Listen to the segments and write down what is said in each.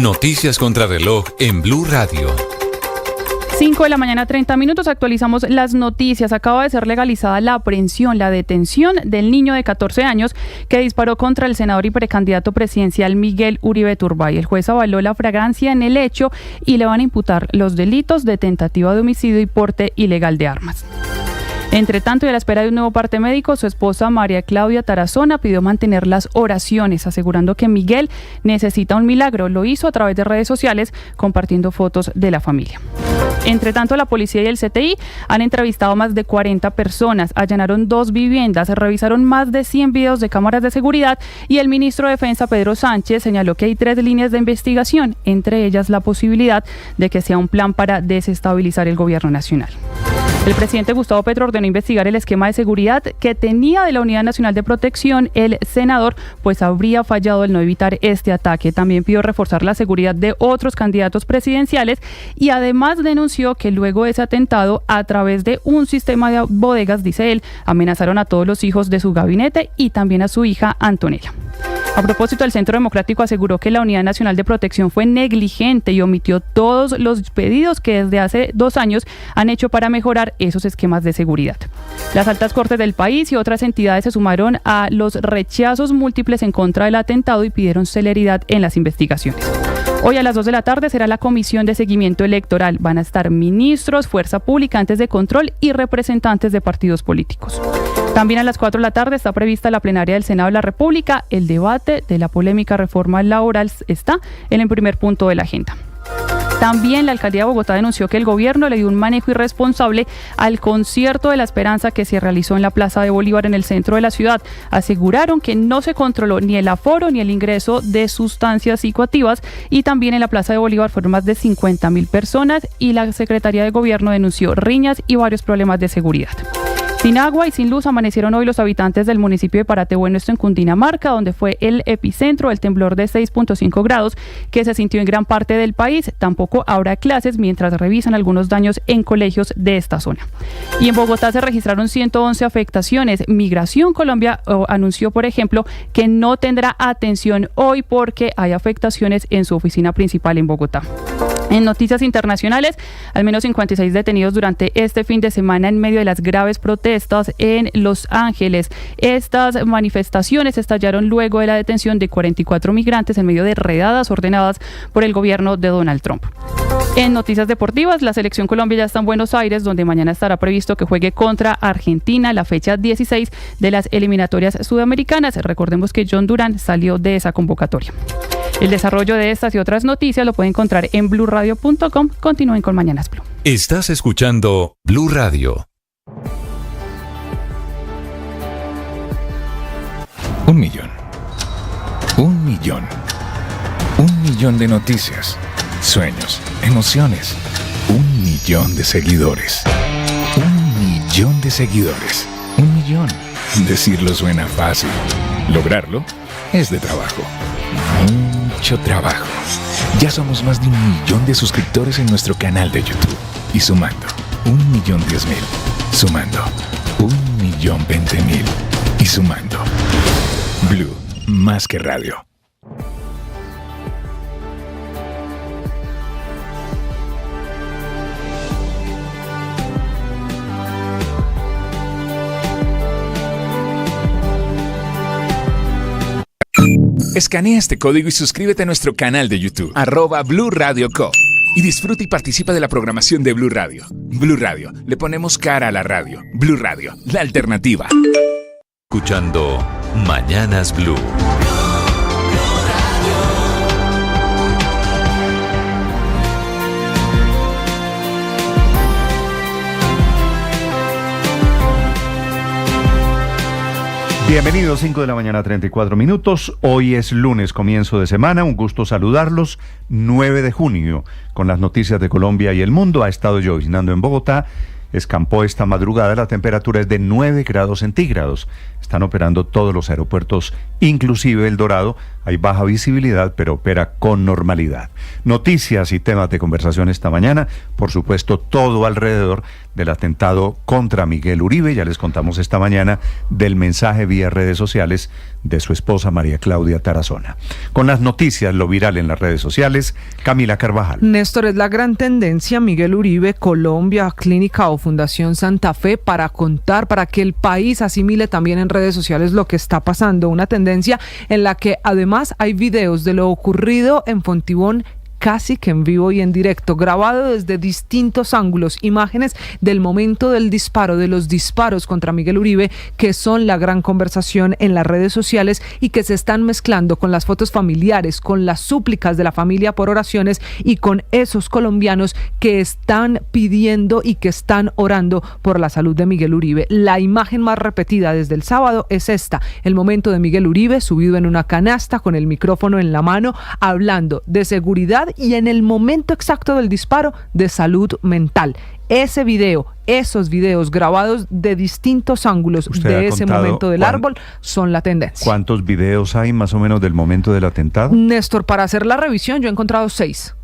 Noticias contra reloj en Blue Radio. 5 de la mañana, 30 minutos, actualizamos las noticias. Acaba de ser legalizada la aprehensión, la detención del niño de 14 años que disparó contra el senador y precandidato presidencial Miguel Uribe Turbay. El juez avaló la flagrancia en el hecho y le van a imputar los delitos de tentativa de homicidio y porte ilegal de armas. Entre tanto, y a la espera de un nuevo parte médico, su esposa María Claudia Tarazona pidió mantener las oraciones, asegurando que Miguel necesita un milagro. Lo hizo a través de redes sociales, compartiendo fotos de la familia. Entre tanto, la policía y el CTI han entrevistado a más de 40 personas, allanaron 2 viviendas, revisaron más de 100 videos de cámaras de seguridad y el ministro de Defensa, Pedro Sánchez, señaló que hay 3 líneas de investigación, entre ellas la posibilidad de que sea un plan para desestabilizar el gobierno nacional. El presidente Gustavo Petro ordenó investigar el esquema de seguridad que tenía de la Unidad Nacional de Protección el senador, pues habría fallado el no evitar este ataque. También pidió reforzar la seguridad de otros candidatos presidenciales y además denunció que luego de ese atentado, a través de un sistema de bodegas, dice él, amenazaron a todos los hijos de su gabinete y también a su hija Antonella. A propósito, el Centro Democrático aseguró que la Unidad Nacional de Protección fue negligente y omitió todos los pedidos que desde hace 2 años han hecho para mejorar esos esquemas de seguridad. Las altas cortes del país y otras entidades se sumaron a los rechazos múltiples en contra del atentado y pidieron celeridad en las investigaciones. Hoy a las 2 de la tarde será la Comisión de Seguimiento Electoral. Van a estar ministros, fuerza pública, entes de control y representantes de partidos políticos. También a las 4 de la tarde está prevista la plenaria del Senado de la República. El debate de la polémica reforma laboral está en el primer punto de la agenda. También la alcaldía de Bogotá denunció que el gobierno le dio un manejo irresponsable al concierto de la esperanza que se realizó en la Plaza de Bolívar en el centro de la ciudad. Aseguraron que no se controló ni el aforo ni el ingreso de sustancias psicoactivas y también en la Plaza de Bolívar fueron más de 50.000 personas y la Secretaría de Gobierno denunció riñas y varios problemas de seguridad. Sin agua y sin luz amanecieron hoy los habitantes del municipio de Paratebueno, esto en Cundinamarca, donde fue el epicentro del temblor de 6.5 grados que se sintió en gran parte del país. Tampoco habrá clases mientras revisan algunos daños en colegios de esta zona. Y en Bogotá se registraron 111 afectaciones. Migración Colombia anunció, por ejemplo, que no tendrá atención hoy porque hay afectaciones en su oficina principal en Bogotá. En noticias internacionales, al menos 56 detenidos durante este fin de semana en medio de las graves protestas en Los Ángeles. Estas manifestaciones estallaron luego de la detención de 44 migrantes en medio de redadas ordenadas por el gobierno de Donald Trump. En noticias deportivas, la selección Colombia ya está en Buenos Aires, donde mañana estará previsto que juegue contra Argentina, la fecha 16 de las eliminatorias sudamericanas. Recordemos que John Durán salió de esa convocatoria. El desarrollo de estas y otras noticias lo pueden encontrar en bluradio.com. Continúen con Mañanas Blue. Estás escuchando Blue Radio. 1 millón. 1 millón. 1 millón de noticias, sueños, emociones. 1 millón de seguidores. 1 millón de seguidores. 1 millón. Decirlo suena fácil. Lograrlo es de trabajo. Mucho trabajo. Ya somos más de 1 millón de suscriptores en nuestro canal de YouTube. Y sumando, 1.010.000. Sumando, 1.020.000. Y sumando. Blue, más que radio. Escanea este código y suscríbete a nuestro canal de YouTube, @Blue Radio Co. Y disfruta y participa de la programación de Blue Radio. Blue Radio, le ponemos cara a la radio. Blue Radio, la alternativa. Escuchando Mañanas Blue. Bienvenidos, 5 de la mañana, 34 minutos. Hoy es lunes, comienzo de semana. Un gusto saludarlos. 9 de junio, con las noticias de Colombia y el mundo. Ha estado lloviznando en Bogotá. Escampó esta madrugada. La temperatura es de 9 grados centígrados. Están operando todos los aeropuertos, inclusive El Dorado, hay baja visibilidad, pero opera con normalidad. Noticias y temas de conversación esta mañana, por supuesto, todo alrededor del atentado contra Miguel Uribe. Ya les contamos esta mañana del mensaje vía redes sociales de su esposa María Claudia Tarazona. Con las noticias, lo viral en las redes sociales, Camila Carvajal. Néstor, es la gran tendencia Miguel Uribe, Colombia, Clínica o Fundación Santa Fe, para contar, para que el país asimile también en redes sociales lo que está pasando. Una tendencia en la que además hay videos de lo ocurrido en Fontibón, casi que en vivo y en directo, grabado desde distintos ángulos, imágenes del momento del disparo, de los disparos contra Miguel Uribe, que son la gran conversación en las redes sociales y que se están mezclando con las fotos familiares, con las súplicas de la familia por oraciones y con esos colombianos que están pidiendo y que están orando por la salud de Miguel Uribe. La imagen más repetida desde el sábado es esta, el momento de Miguel Uribe subido en una canasta con el micrófono en la mano, hablando de seguridad y en el momento exacto del disparo de salud mental. Ese video, esos videos grabados de distintos ángulos de ese momento del árbol son la tendencia. ¿Cuántos videos hay más o menos del momento del atentado? Néstor, para hacer la revisión yo he encontrado 6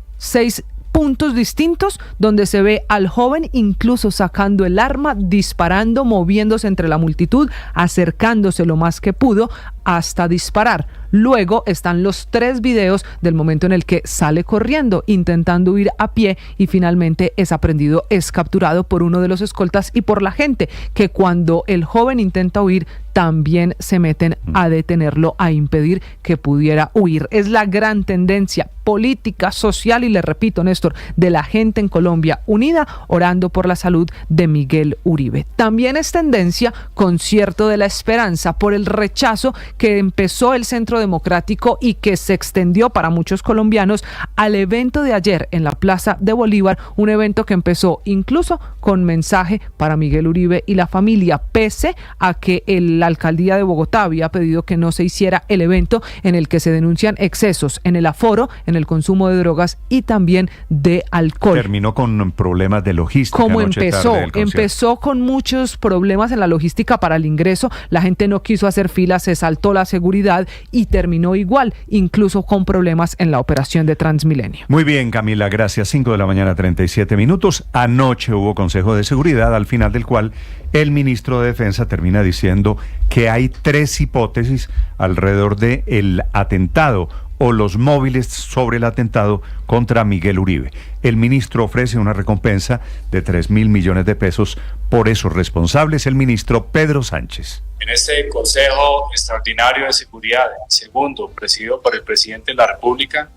puntos distintos donde se ve al joven incluso sacando el arma, disparando, moviéndose entre la multitud, acercándose lo más que pudo hasta disparar. Luego están los 3 videos del momento en el que sale corriendo, intentando huir a pie y finalmente es aprendido, es capturado por uno de los escoltas y por la gente, que cuando el joven intenta huir también se meten a detenerlo, a impedir que pudiera huir. Es la gran tendencia política, social y, le repito, Néstor, de la gente en Colombia unida orando por la salud de Miguel Uribe. También es tendencia Concierto de la Esperanza por el rechazo que empezó el Centro Democrático y que se extendió para muchos colombianos al evento de ayer en la Plaza de Bolívar, un evento que empezó incluso con mensaje para Miguel Uribe y la familia, pese a que la alcaldía de Bogotá había pedido que no se hiciera el evento, en el que se denuncian excesos en el aforo, en el consumo de drogas y también de alcohol. Terminó con problemas de logística. Como empezó con muchos problemas en la logística para el ingreso, la gente no quiso hacer filas, se saltó la seguridad y terminó igual, incluso con problemas en la operación de Transmilenio. Muy bien, Camila, gracias. 5 de la mañana, 37 minutos. Anoche hubo Consejo de Seguridad, al final del cual el ministro de Defensa termina diciendo que hay 3 hipótesis alrededor del atentado o los móviles sobre el atentado contra Miguel Uribe. El ministro ofrece una recompensa de 3.000 millones de pesos por esos responsables, el ministro Pedro Sánchez. En este Consejo Extraordinario de Seguridad, segundo, presidido por el presidente de la República,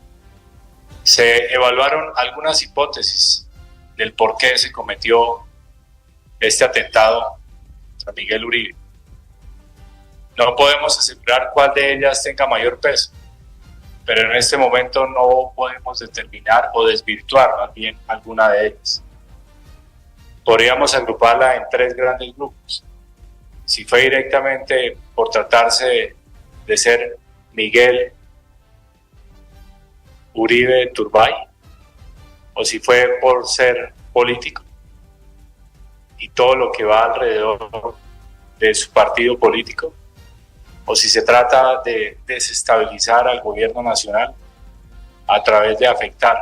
se evaluaron algunas hipótesis del por qué se cometió este atentado contra Miguel Uribe. No podemos asegurar cuál de ellas tenga mayor peso, pero en este momento no podemos determinar o desvirtuar más bien alguna de ellas. Podríamos agruparla en 3 grandes grupos. Si fue directamente por tratarse de ser Miguel Uribe Turbay, o si fue por ser político y todo lo que va alrededor de su partido político, o si se trata de desestabilizar al gobierno nacional a través de afectar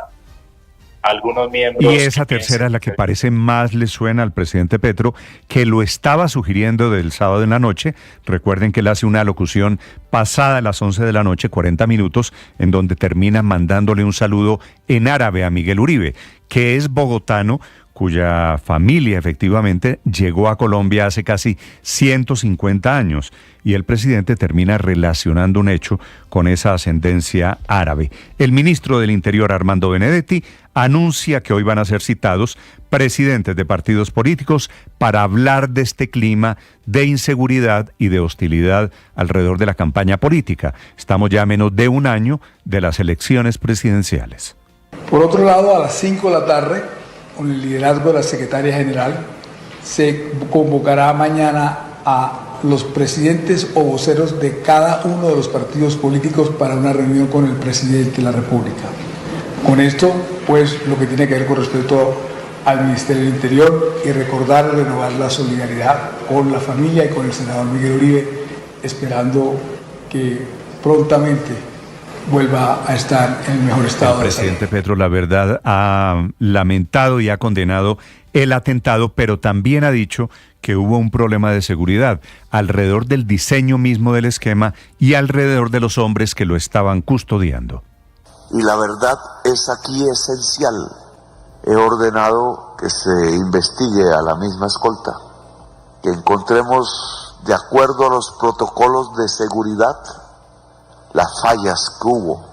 a algunos miembros. Y esa tercera es la que parece más le suena al presidente Petro, que lo estaba sugiriendo del sábado en la noche. Recuerden que él hace una alocución pasada a las 11 de la noche, 40 minutos, en donde termina mandándole un saludo en árabe a Miguel Uribe, que es bogotano, cuya familia efectivamente llegó a Colombia hace casi 150 años, y el presidente termina relacionando un hecho con esa ascendencia árabe. El ministro del Interior, Armando Benedetti, anuncia que hoy van a ser citados presidentes de partidos políticos para hablar de este clima de inseguridad y de hostilidad alrededor de la campaña política. Estamos ya a menos de un año de las elecciones presidenciales. Por otro lado, a las 5 de la tarde, con el liderazgo de la secretaria general, se convocará mañana a los presidentes o voceros de cada uno de los partidos políticos para una reunión con el presidente de la República. Con esto, pues, lo que tiene que ver con respecto al Ministerio del Interior, y recordar y renovar la solidaridad con la familia y con el senador Miguel Uribe, esperando que prontamente vuelva a estar en el mejor estado. El presidente Petro, la verdad, ha lamentado y ha condenado el atentado, pero también ha dicho que hubo un problema de seguridad alrededor del diseño mismo del esquema y alrededor de los hombres que lo estaban custodiando. Y la verdad es aquí esencial. He ordenado que se investigue a la misma escolta, que encontremos, de acuerdo a los protocolos de seguridad, las fallas que hubo,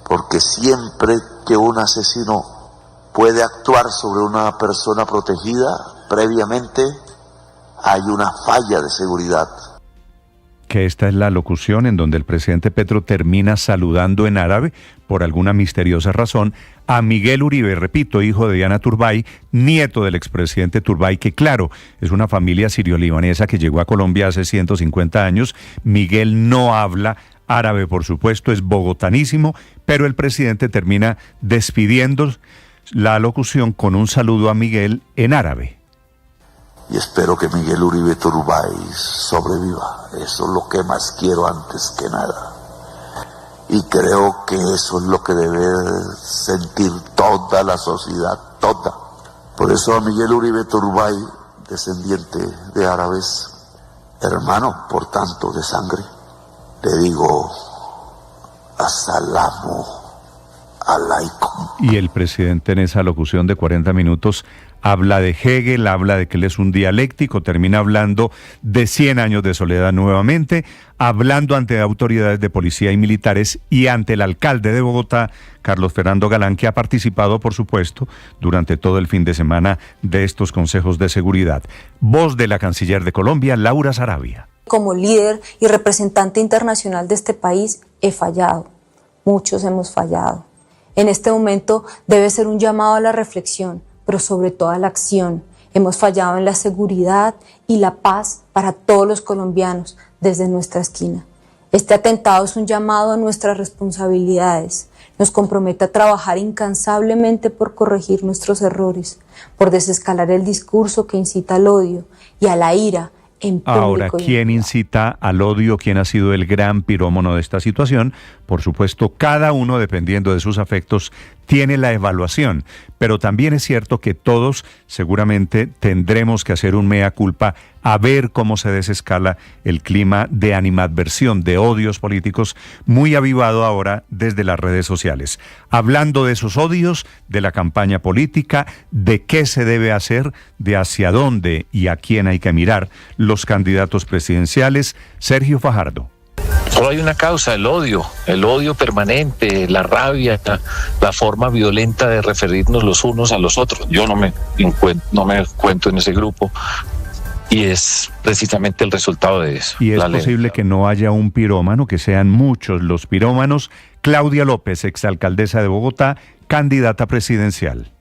porque siempre que un asesino puede actuar sobre una persona protegida previamente, hay una falla de seguridad. Que esta es la locución en donde el presidente Petro termina saludando en árabe, por alguna misteriosa razón, a Miguel Uribe, repito, hijo de Diana Turbay, nieto del expresidente Turbay, que claro, es una familia sirio-libanesa que llegó a Colombia hace 150 años. Miguel no habla árabe, por supuesto, es bogotanísimo, pero el presidente termina despidiendo la locución con un saludo a Miguel en árabe. Y espero que Miguel Uribe Turbay sobreviva. Eso es lo que más quiero antes que nada. Y creo que eso es lo que debe sentir toda la sociedad, toda. Por eso a Miguel Uribe Turbay, descendiente de árabes, hermano, por tanto, de sangre, le digo, asalamu alaikum. Y el presidente en esa locución de 40 minutos habla de Hegel, habla de que él es un dialéctico, termina hablando de 100 años de soledad nuevamente, hablando ante autoridades de policía y militares y ante el alcalde de Bogotá, Carlos Fernando Galán, que ha participado, por supuesto, durante todo el fin de semana de estos consejos de seguridad. Voz de la canciller de Colombia, Laura Sarabia. Como líder y representante internacional de este país, he fallado. Muchos hemos fallado. En este momento debe ser un llamado a la reflexión, pero sobre todo a la acción. Hemos fallado en la seguridad y la paz para todos los colombianos desde nuestra esquina. Este atentado es un llamado a nuestras responsabilidades. Nos compromete a trabajar incansablemente por corregir nuestros errores, por desescalar el discurso que incita al odio y a la ira en público. Ahora, ¿quién incita al odio? ¿Quién ha sido el gran pirómano de esta situación? Por supuesto, cada uno, dependiendo de sus afectos, tiene la evaluación, pero también es cierto que todos seguramente tendremos que hacer un mea culpa a ver cómo se desescala el clima de animadversión, de odios políticos, muy avivado ahora desde las redes sociales. Hablando de esos odios, de la campaña política, de qué se debe hacer, de hacia dónde y a quién hay que mirar los candidatos presidenciales, Sergio Fajardo. Solo hay una causa, el odio permanente, la rabia, la forma violenta de referirnos los unos a los otros. Yo no me cuento en ese grupo y es precisamente el resultado de eso. Y es posible que no haya un pirómano, que sean muchos los pirómanos. Claudia López, exalcaldesa de Bogotá, candidata presidencial.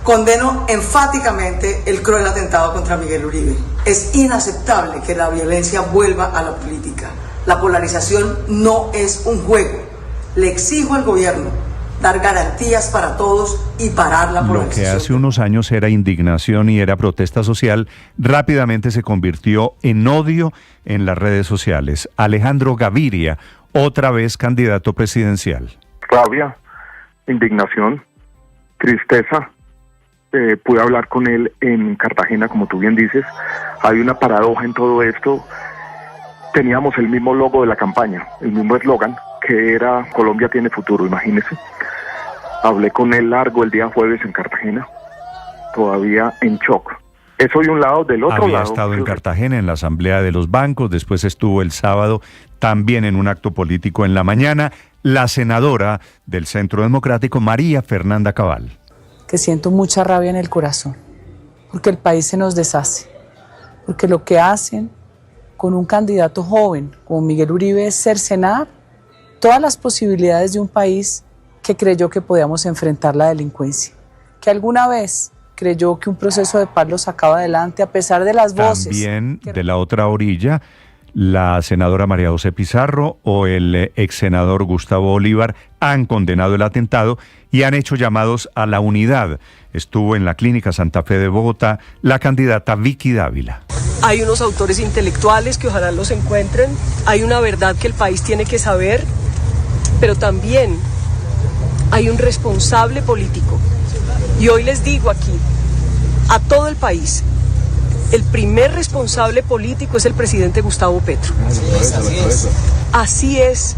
Condeno enfáticamente el cruel atentado contra Miguel Uribe. Es inaceptable que la violencia vuelva a la política. La polarización no es un juego. Le exijo al gobierno dar garantías para todos y parar la polarización. Lo que hace unos años era indignación y era protesta social, rápidamente se convirtió en odio en las redes sociales. Alejandro Gaviria, otra vez candidato presidencial. Rabia, indignación, tristeza. Pude hablar con él en Cartagena, como tú bien dices. Hay una paradoja en todo esto. Teníamos el mismo logo de la campaña, el mismo eslogan, que era Colombia tiene futuro, imagínese. Hablé con él largo el día jueves en Cartagena, todavía en shock. Eso de un lado, del otro lado. Había estado en Cartagena en la asamblea de los bancos, después estuvo el sábado también en un acto político en la mañana, la senadora del Centro Democrático, María Fernanda Cabal. Que siento mucha rabia en el corazón, porque el país se nos deshace, porque lo que hacen con un candidato joven como Miguel Uribe es cercenar todas las posibilidades de un país que creyó que podíamos enfrentar la delincuencia, que alguna vez creyó que un proceso de paz lo sacaba adelante a pesar de las voces. También de la otra orilla, la senadora María José Pizarro o el ex senador Gustavo Bolívar han condenado el atentado y han hecho llamados a la unidad. Estuvo en la Clínica Santa Fe de Bogotá la candidata Vicky Dávila. Hay unos autores intelectuales que ojalá los encuentren, hay una verdad que el país tiene que saber pero también hay un responsable político. Y hoy les digo aquí, a todo el país, el primer responsable político es el presidente Gustavo Petro. Así es.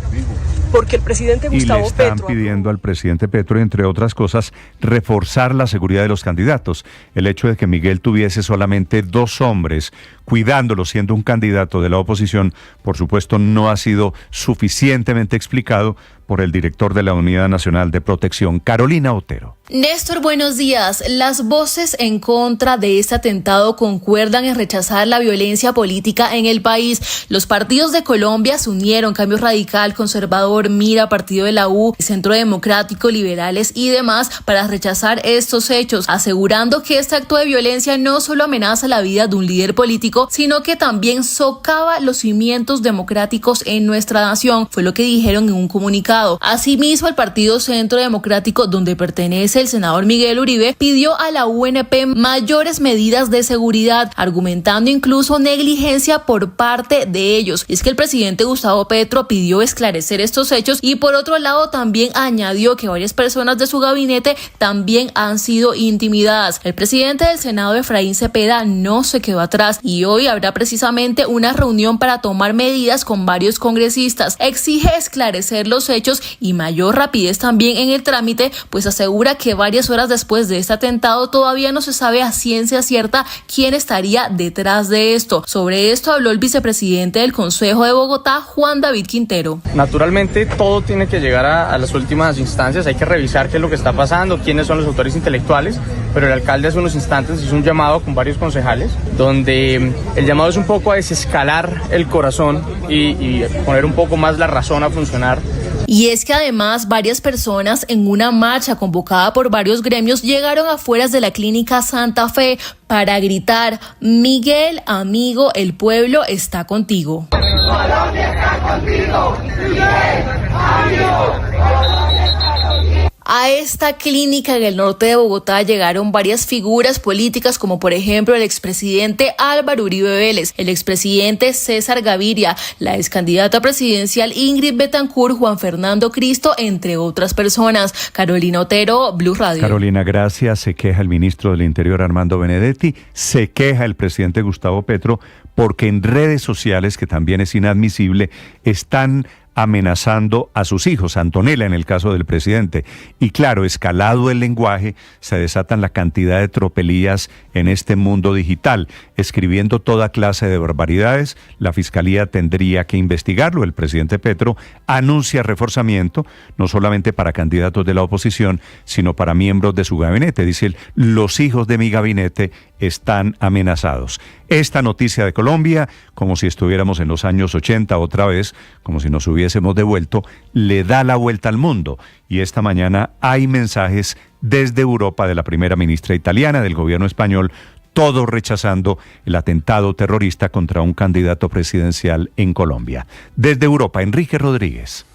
Porque el presidente Gustavo Petro... Y le están pidiendo al presidente Petro, entre otras cosas, reforzar la seguridad de los candidatos. El hecho de que Miguel tuviese solamente 2 hombres cuidándolo siendo un candidato de la oposición, por supuesto, no ha sido suficientemente explicado por el director de la Unidad Nacional de Protección, Carolina Otero. Néstor, buenos días. Las voces en contra de este atentado concuerdan en rechazar la violencia política en el país. Los partidos de Colombia se unieron, Cambio Radical, Conservador, Mira, Partido de la U, Centro Democrático, Liberales y demás, para rechazar estos hechos, asegurando que este acto de violencia no solo amenaza la vida de un líder político, sino que también socava los cimientos democráticos en nuestra nación, fue lo que dijeron en un comunicado. Asimismo, el Partido Centro Democrático, donde pertenece el senador Miguel Uribe, pidió a la UNP mayores medidas de seguridad, argumentando incluso negligencia por parte de ellos. Es que el presidente Gustavo Petro pidió esclarecer estos hechos y por otro lado también añadió que varias personas de su gabinete también han sido intimidadas. El presidente del Senado, Efraín Cepeda, no se quedó atrás y hoy habrá precisamente una reunión para tomar medidas con varios congresistas. Exige esclarecer los hechos y mayor rapidez también en el trámite, pues asegura que varias horas después de este atentado todavía no se sabe a ciencia cierta quién estaría detrás de esto. Sobre esto habló el vicepresidente del Consejo de Bogotá, Juan David Quintero. Naturalmente todo tiene que llegar a las últimas instancias, hay que revisar qué es lo que está pasando, quiénes son los autores intelectuales, pero el alcalde hace unos instantes hizo un llamado con varios concejales, donde el llamado es un poco a desescalar el corazón y poner un poco más la razón a funcionar. Y es que además varias personas en una marcha convocada por varios gremios llegaron afuera de la clínica Santa Fe para gritar: Miguel, amigo, el pueblo está contigo. Colombia está contigo, Miguel, amigo. A esta clínica en el norte de Bogotá llegaron varias figuras políticas, como por ejemplo el expresidente Álvaro Uribe Vélez, el expresidente César Gaviria, la excandidata presidencial Ingrid Betancourt, Juan Fernando Cristo, entre otras personas. Carolina Otero, Blue Radio. Carolina, gracias. Se queja el ministro del Interior, Armando Benedetti, se queja el presidente Gustavo Petro, porque en redes sociales, que también es inadmisible, están amenazando a sus hijos, Antonella en el caso del presidente. Y claro, escalado el lenguaje, se desatan la cantidad de tropelías en este mundo digital, escribiendo toda clase de barbaridades. La Fiscalía tendría que investigarlo. El presidente Petro anuncia reforzamiento, no solamente para candidatos de la oposición, sino para miembros de su gabinete. Dice él: los hijos de mi gabinete están amenazados. Esta noticia de Colombia, como si estuviéramos en los años 80 otra vez, como si nos hubiésemos devuelto, le da la vuelta al mundo. Y esta mañana hay mensajes desde Europa de la primera ministra italiana, del gobierno español, todos rechazando el atentado terrorista contra un candidato presidencial en Colombia. Desde Europa, Enrique Rodríguez.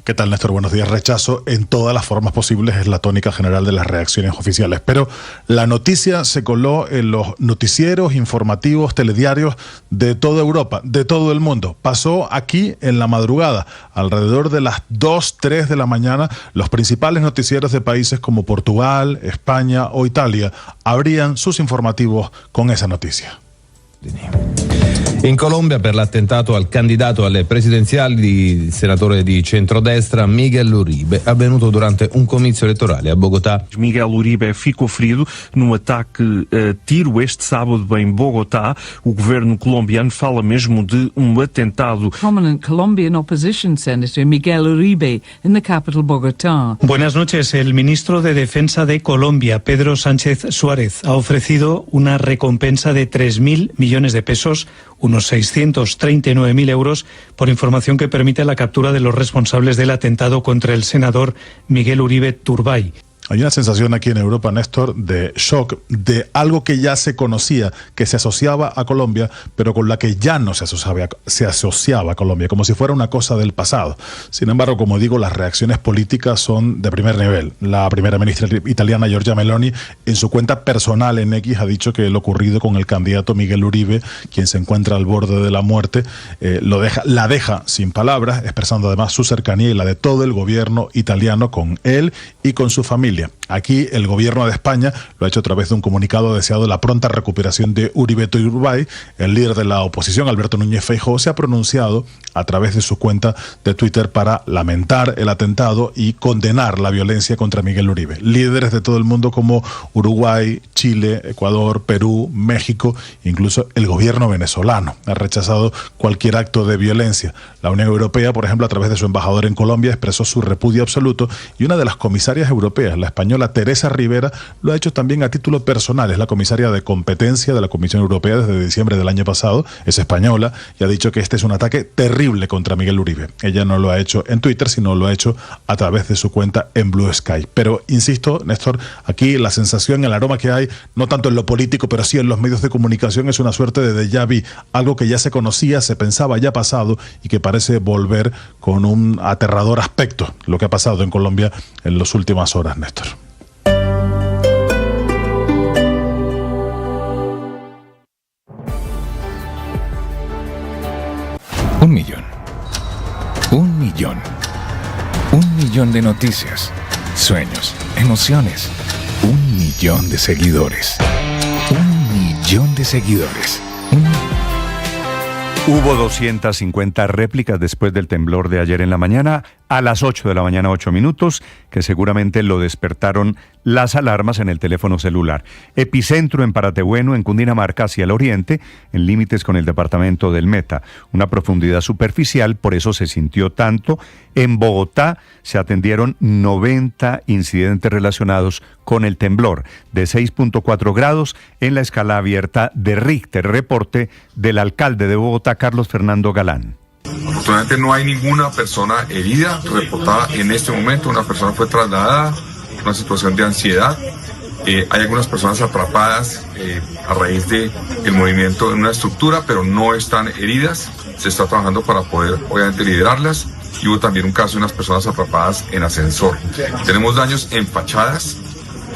¿Qué tal, Néstor? Buenos días. Rechazo en todas las formas posibles es la tónica general de las reacciones oficiales. Pero la noticia se coló en los noticieros, informativos, telediarios de toda Europa, de todo el mundo. Pasó aquí en la madrugada, alrededor de las 2, 3 de la mañana, los principales noticieros de países como Portugal, España o Italia abrían sus informativos con esa noticia. In Colombia, per l'attentato al candidato alle presidenziali, senatore di centrodestra Miguel Uribe, avvenuto durante un comizio elettorale a Bogotá. Miguel Uribe ficou ferido num ataque a tiro este sábado em Bogotá. O governo colombiano fala mesmo de atentado. Prominent Colombian opposition senator Miguel Uribe in the capital Bogotá. Buenas noches. El ministro de Defensa de Colombia, Pedro Sánchez Suárez, ha ofrecido una recompensa de 3.000 millones de pesos, unos 639.000 euros, por información que permite la captura de los responsables del atentado contra el senador Miguel Uribe Turbay. Hay una sensación aquí en Europa, Néstor, de shock, de algo que ya se conocía, que se asociaba a Colombia, pero con la que ya no se asociaba a Colombia, como si fuera una cosa del pasado. Sin embargo, como digo, las reacciones políticas son de primer nivel. La primera ministra italiana, Giorgia Meloni, en su cuenta personal en X ha dicho que lo ocurrido con el candidato Miguel Uribe, quien se encuentra al borde de la muerte, la deja sin palabras, expresando además su cercanía y la de todo el gobierno italiano con él y con su familia. Aquí el gobierno de España lo ha hecho a través de un comunicado deseado la pronta recuperación de Uribe Turbay. El líder de la oposición, Alberto Núñez Feijóo, se ha pronunciado a través de su cuenta de Twitter para lamentar el atentado y condenar la violencia contra Miguel Uribe. Líderes de todo el mundo como Uruguay, Chile, Ecuador, Perú, México, incluso el gobierno venezolano ha rechazado cualquier acto de violencia. La Unión Europea, por ejemplo, a través de su embajador en Colombia, expresó su repudio absoluto, y una de las comisarias europeas, la española Teresa Rivera, lo ha hecho también a título personal. Es la comisaria de competencia de la Comisión Europea desde diciembre del año pasado, es española, y ha dicho que este es un ataque terrible contra Miguel Uribe. Ella no lo ha hecho en Twitter, sino lo ha hecho a través de su cuenta en Blue Sky. Pero insisto, Néstor, aquí la sensación, el aroma que hay, no tanto en lo político, pero sí en los medios de comunicación, es una suerte de déjà vu, algo que ya se conocía, se pensaba ya pasado y que parece volver con un aterrador aspecto, lo que ha pasado en Colombia en las últimas horas, Néstor. Un millón. Un millón. Un millón de noticias, sueños, emociones. Un millón de seguidores. Un millón de seguidores. Hubo 250 réplicas después del temblor de ayer en la mañana, a las 8 de la mañana, 8 minutos, que seguramente lo despertaron las alarmas en el teléfono celular. Epicentro en Paratebueno, en Cundinamarca, hacia el oriente, en límites con el departamento del Meta. Una profundidad superficial, por eso se sintió tanto. En Bogotá se atendieron 90 incidentes relacionados con el temblor, de 6.4 grados en la escala abierta de Richter. Reporte del alcalde de Bogotá, Carlos Fernando Galán. Afortunadamente no hay ninguna persona herida reportada en este momento. Una persona fue trasladada, una situación de ansiedad. Hay algunas personas atrapadas a raíz del movimiento en una estructura, pero no están heridas. Se está trabajando para poder, obviamente, liberarlas. Y hubo también un caso de unas personas atrapadas en ascensor. Tenemos daños en fachadas.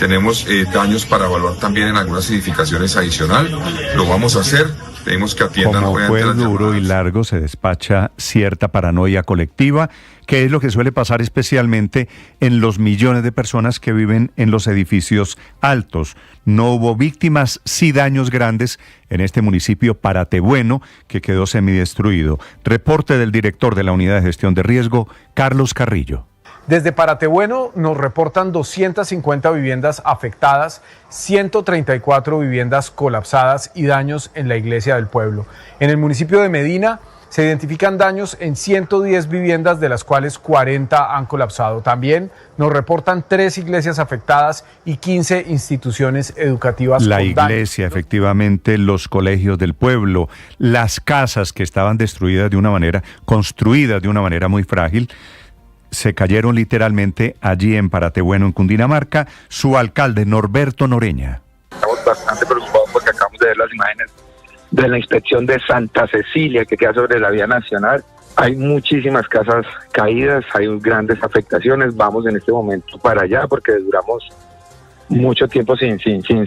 Tenemos daños para evaluar también en algunas edificaciones adicional. Lo vamos a hacer. Tenemos que atiendan. Como fue duro y largo, se despacha cierta paranoia colectiva, que es lo que suele pasar especialmente en los millones de personas que viven en los edificios altos. No hubo víctimas, sí daños grandes en este municipio Paratebueno, que quedó semidestruido. Reporte del director de la Unidad de Gestión de Riesgo, Carlos Carrillo. Desde Paratebueno nos reportan 250 viviendas afectadas, 134 viviendas colapsadas y daños en la iglesia del pueblo. En el municipio de Medina se identifican daños en 110 viviendas, de las cuales 40 han colapsado. También nos reportan 3 iglesias afectadas y 15 instituciones educativas. La iglesia, efectivamente, los colegios del pueblo, las casas que estaban destruidas de una manera, construidas de una manera muy frágil, se cayeron literalmente allí en Paratebueno, en Cundinamarca. Su alcalde, Norberto Noreña. Estamos bastante preocupados porque acabamos de ver las imágenes de la inspección de Santa Cecilia, que queda sobre la vía nacional. Hay muchísimas casas caídas, hay grandes afectaciones. Vamos en este momento para allá porque duramos mucho tiempo sin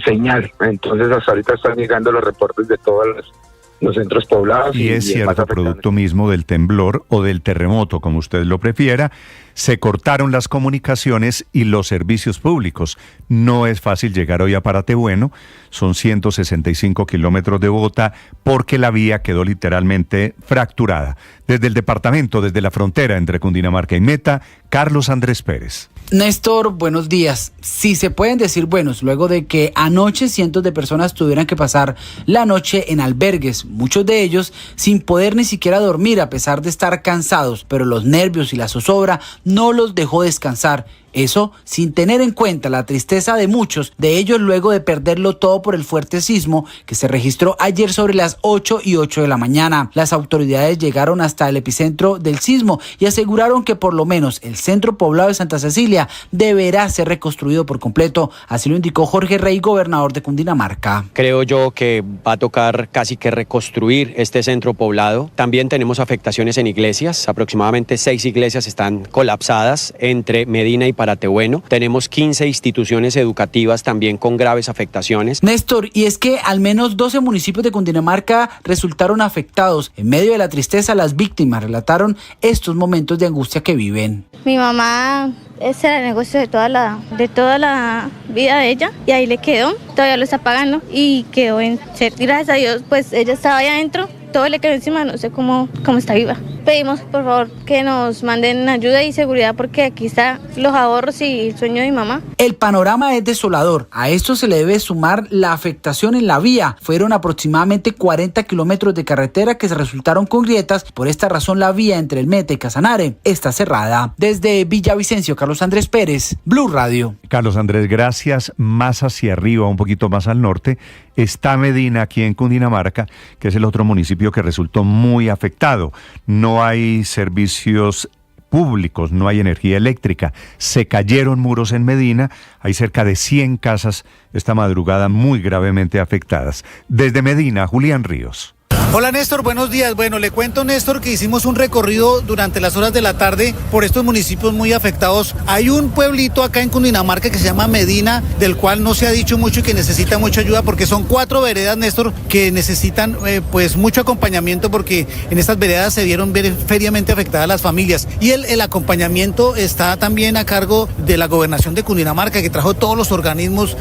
señal. Entonces hasta ahorita están llegando los reportes de todos los centros poblados. Y es cierto, producto mismo del temblor o del terremoto, como usted lo prefiera, se cortaron las comunicaciones y los servicios públicos. No es fácil llegar hoy a Paratebueno, son 165 kilómetros de Bogotá, porque la vía quedó literalmente fracturada. Desde el departamento, desde la frontera entre Cundinamarca y Meta, Carlos Andrés Pérez. Néstor, buenos días. Sí se pueden decir buenos, luego de que anoche cientos de personas tuvieran que pasar la noche en albergues, muchos de ellos sin poder ni siquiera dormir a pesar de estar cansados, pero los nervios y la zozobra no los dejó descansar Eso sin tener en cuenta la tristeza de muchos de ellos luego de perderlo todo por el fuerte sismo que se registró ayer sobre las 8:08 de la mañana. Las autoridades llegaron hasta el epicentro del sismo y aseguraron que por lo menos el centro poblado de Santa Cecilia deberá ser reconstruido por completo. Así lo indicó Jorge Rey, gobernador de Cundinamarca. Creo yo que va a tocar casi que reconstruir este centro poblado. También tenemos afectaciones en iglesias. Aproximadamente 6 iglesias están colapsadas entre Medina y Paratebueno. Tenemos 15 instituciones educativas también con graves afectaciones. Néstor, y es que al menos 12 municipios de Cundinamarca resultaron afectados. En medio de la tristeza, las víctimas relataron estos momentos de angustia que viven. Mi mamá, ese era el negocio de toda la vida de ella y ahí le quedó, todavía lo está pagando y quedó en ser. Gracias a Dios, pues ella estaba ahí adentro, todo le quedó encima, no sé cómo está viva. Pedimos por favor que nos manden ayuda y seguridad porque aquí están los ahorros y el sueño de mi mamá. El panorama es desolador. A esto se le debe sumar la afectación en la vía. Fueron aproximadamente 40 kilómetros de carretera que se resultaron con grietas. Por esta razón la vía entre el Meta y Casanare está cerrada. Desde Villavicencio, Carlos Andrés Pérez, Blue Radio. Carlos Andrés, gracias. Más hacia arriba, un poquito más al norte, está Medina, aquí en Cundinamarca, que es el otro municipio que resultó muy afectado. No hay servicios públicos, no hay energía eléctrica. Se cayeron muros en Medina, hay cerca de 100 casas esta madrugada muy gravemente afectadas. Desde Medina, Julián Ríos. Hola Néstor, buenos días. Bueno, le cuento Néstor que hicimos un recorrido durante las horas de la tarde por estos municipios muy afectados. Hay un pueblito acá en Cundinamarca que se llama Medina, del cual no se ha dicho mucho y que necesita mucha ayuda porque son 4 veredas, Néstor, que necesitan pues mucho acompañamiento porque en estas veredas se vieron seriamente afectadas las familias. Y el acompañamiento está también a cargo de la gobernación de Cundinamarca, que trajo todos los organismos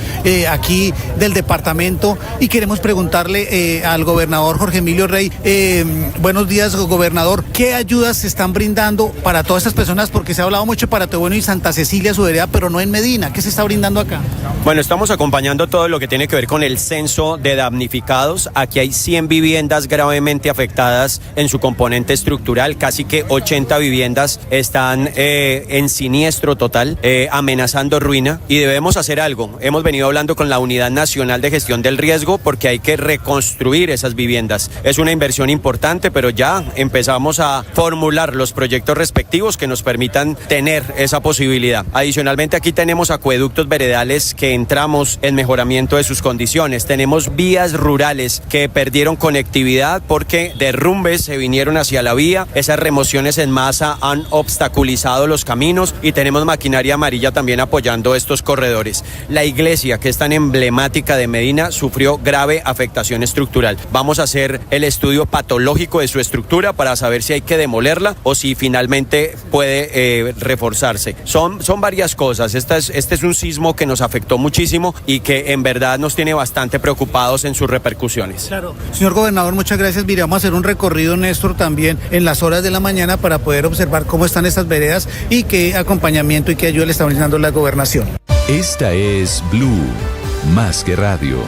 aquí del departamento, y queremos preguntarle al gobernador Jorge Emilio Rey, buenos días, gobernador. ¿Qué ayudas se están brindando para todas estas personas? Porque se ha hablado mucho de Paratebueno y Santa Cecilia, su vereda, pero no en Medina. ¿Qué se está brindando acá? Bueno, estamos acompañando todo lo que tiene que ver con el censo de damnificados. Aquí hay 100 viviendas gravemente afectadas en su componente estructural. Casi que 80 viviendas están en siniestro total, amenazando ruina. Y debemos hacer algo. Hemos venido hablando con la Unidad Nacional de Gestión del Riesgo porque hay que reconstruir esas viviendas. Es una inversión importante, pero ya empezamos a formular los proyectos respectivos que nos permitan tener esa posibilidad. Adicionalmente, aquí tenemos acueductos veredales que entramos en mejoramiento de sus condiciones. Tenemos vías rurales que perdieron conectividad porque derrumbes se vinieron hacia la vía. Esas remociones en masa han obstaculizado los caminos y tenemos maquinaria amarilla también apoyando estos corredores. La iglesia, que es tan emblemática de Medina, sufrió grave afectación estructural. Vamos a hacer el estudio patológico de su estructura para saber si hay que demolerla o si finalmente puede reforzarse. Son varias cosas. Este es un sismo que nos afectó muchísimo y que en verdad nos tiene bastante preocupados en sus repercusiones. Claro. Señor gobernador, muchas gracias. Mire, vamos a hacer un recorrido, Néstor, también en las horas de la mañana para poder observar cómo están estas veredas y qué acompañamiento y qué ayuda le está brindando la gobernación. Esta es Blue, más que radio.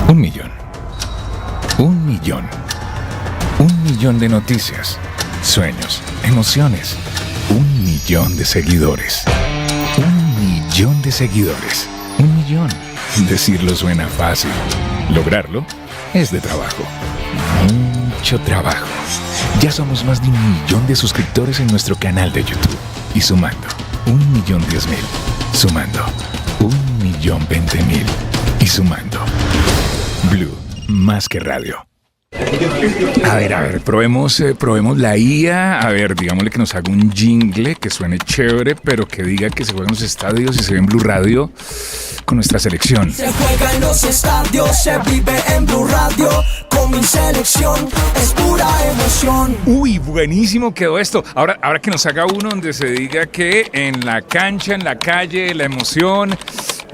Un millón. Un millón. Un millón de noticias, sueños, emociones. 1 millón de seguidores. 1 millón de seguidores. 1 millón. Decirlo suena fácil. Lograrlo es de trabajo. Mucho trabajo. Ya somos más de 1 millón de suscriptores en nuestro canal de YouTube. Y sumando, 1.010.000. Sumando, 1.020.000. Y sumando. Blue, más que radio. A ver, probemos la IA. A ver, digámosle que nos haga un jingle que suene chévere, pero que diga que se juega en los estadios y se ve en Blue Radio con nuestra selección. Se juega en los estadios, se vive en Blue Radio. Con mi selección es pura emoción. Uy, buenísimo quedó esto. Ahora que nos haga uno donde se diga que en la cancha, en la calle, la emoción.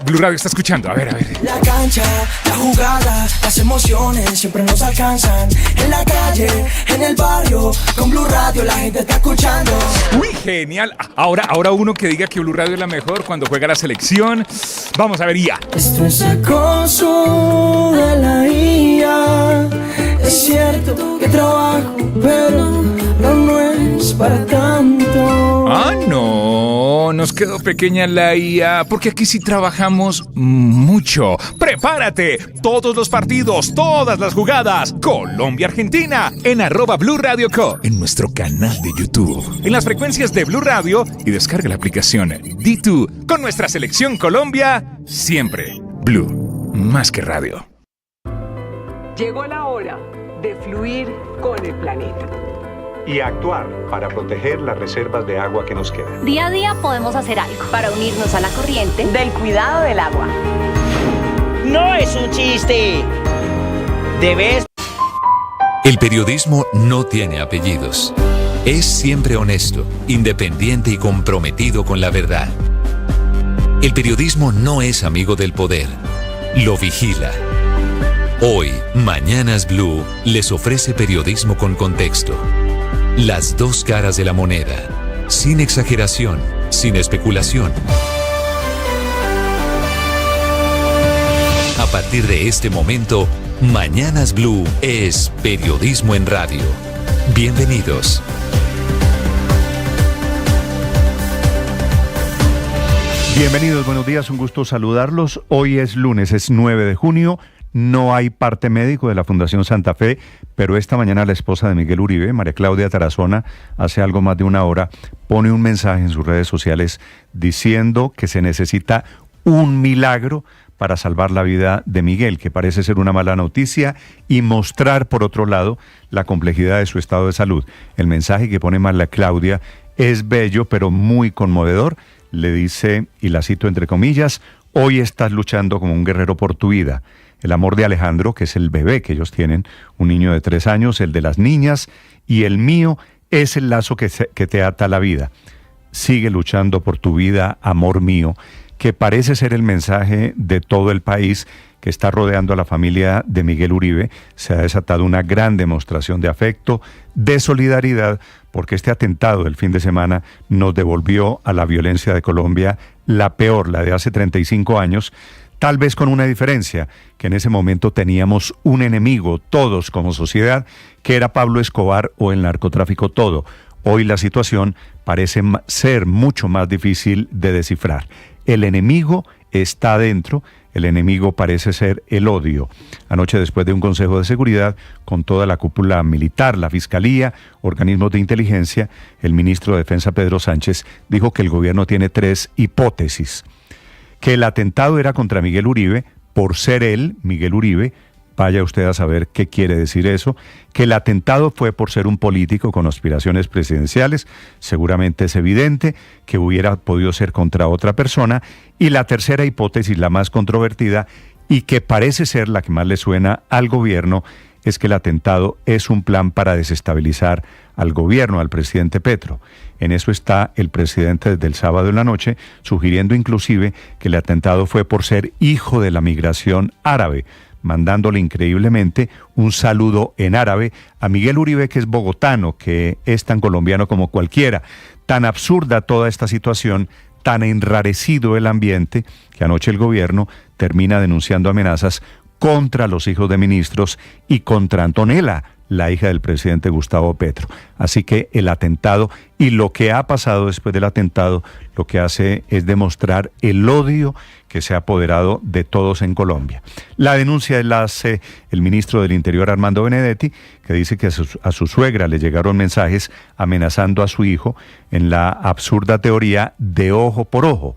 Blue Radio está escuchando, a ver. La cancha, la jugada, las emociones siempre nos alcanzan. En la calle, en el barrio, con Blue Radio la gente está escuchando. Uy, genial. Ahora uno que diga que Blue Radio es la mejor cuando juega la selección. Vamos a ver, IA. Esto es acoso de la IA. Es cierto que trabajo, pero no es para tanto. Ah, no, nos quedó pequeña la IA, porque aquí sí trabajamos mucho. ¡Prepárate! Todos los partidos, todas las jugadas. Colombia-Argentina en @BlueRadioCo, en nuestro canal de YouTube, en las frecuencias de Blue Radio, y descarga la aplicación D2 con nuestra selección Colombia, siempre Blue, más que radio. Llegó la hora de fluir con el planeta. Y actuar para proteger las reservas de agua que nos quedan. Día a día podemos hacer algo para unirnos a la corriente del cuidado del agua. No es un chiste. Debes. El periodismo no tiene apellidos. Es siempre honesto, independiente y comprometido con la verdad. El periodismo no es amigo del poder. Lo vigila. Hoy, Mañanas Blue les ofrece periodismo con contexto. Las dos caras de la moneda. Sin exageración, sin especulación. A partir de este momento, Mañanas Blue es periodismo en radio. Bienvenidos. Bienvenidos, buenos días, un gusto saludarlos. Hoy es lunes, es 9 de junio. No hay parte médico de la Fundación Santa Fe, pero esta mañana la esposa de Miguel Uribe, María Claudia Tarazona, hace algo más de una hora, pone un mensaje en sus redes sociales diciendo que se necesita un milagro para salvar la vida de Miguel, que parece ser una mala noticia, y mostrar, por otro lado, la complejidad de su estado de salud. El mensaje que pone María Claudia es bello, pero muy conmovedor. Le dice, y la cito entre comillas: hoy estás luchando como un guerrero por tu vida. El amor de Alejandro, que es el bebé que ellos tienen, un niño de 3 años, el de las niñas, y el mío es el lazo que te ata a la vida. Sigue luchando por tu vida, amor mío, que parece ser el mensaje de todo el país que está rodeando a la familia de Miguel Uribe. Se ha desatado una gran demostración de afecto, de solidaridad, porque este atentado del fin de semana nos devolvió a la violencia de Colombia, la peor, la de hace 35 años, tal vez con una diferencia, que en ese momento teníamos un enemigo, todos como sociedad, que era Pablo Escobar o el narcotráfico todo. Hoy la situación parece ser mucho más difícil de descifrar. El enemigo está adentro, el enemigo parece ser el odio. Anoche, después de un consejo de seguridad con toda la cúpula militar, la Fiscalía, organismos de inteligencia, el ministro de Defensa, Pedro Sánchez, dijo que el gobierno tiene 3 hipótesis. Que el atentado era contra Miguel Uribe, por ser él, Miguel Uribe, vaya usted a saber qué quiere decir eso, que el atentado fue por ser un político con aspiraciones presidenciales, seguramente es evidente que hubiera podido ser contra otra persona, y la tercera hipótesis, la más controvertida, y que parece ser la que más le suena al gobierno, es que el atentado es un plan para desestabilizar al gobierno, al presidente Petro. En eso está el presidente desde el sábado en la noche, sugiriendo inclusive que el atentado fue por ser hijo de la migración árabe, mandándole increíblemente un saludo en árabe a Miguel Uribe, que es bogotano, que es tan colombiano como cualquiera. Tan absurda toda esta situación, tan enrarecido el ambiente, que anoche el gobierno termina denunciando amenazas contra los hijos de ministros y contra Antonella, la hija del presidente Gustavo Petro. Así que el atentado y lo que ha pasado después del atentado, lo que hace es demostrar el odio que se ha apoderado de todos en Colombia. La denuncia la hace el ministro del Interior, Armando Benedetti, que dice que a su suegra le llegaron mensajes amenazando a su hijo en la absurda teoría de ojo por ojo.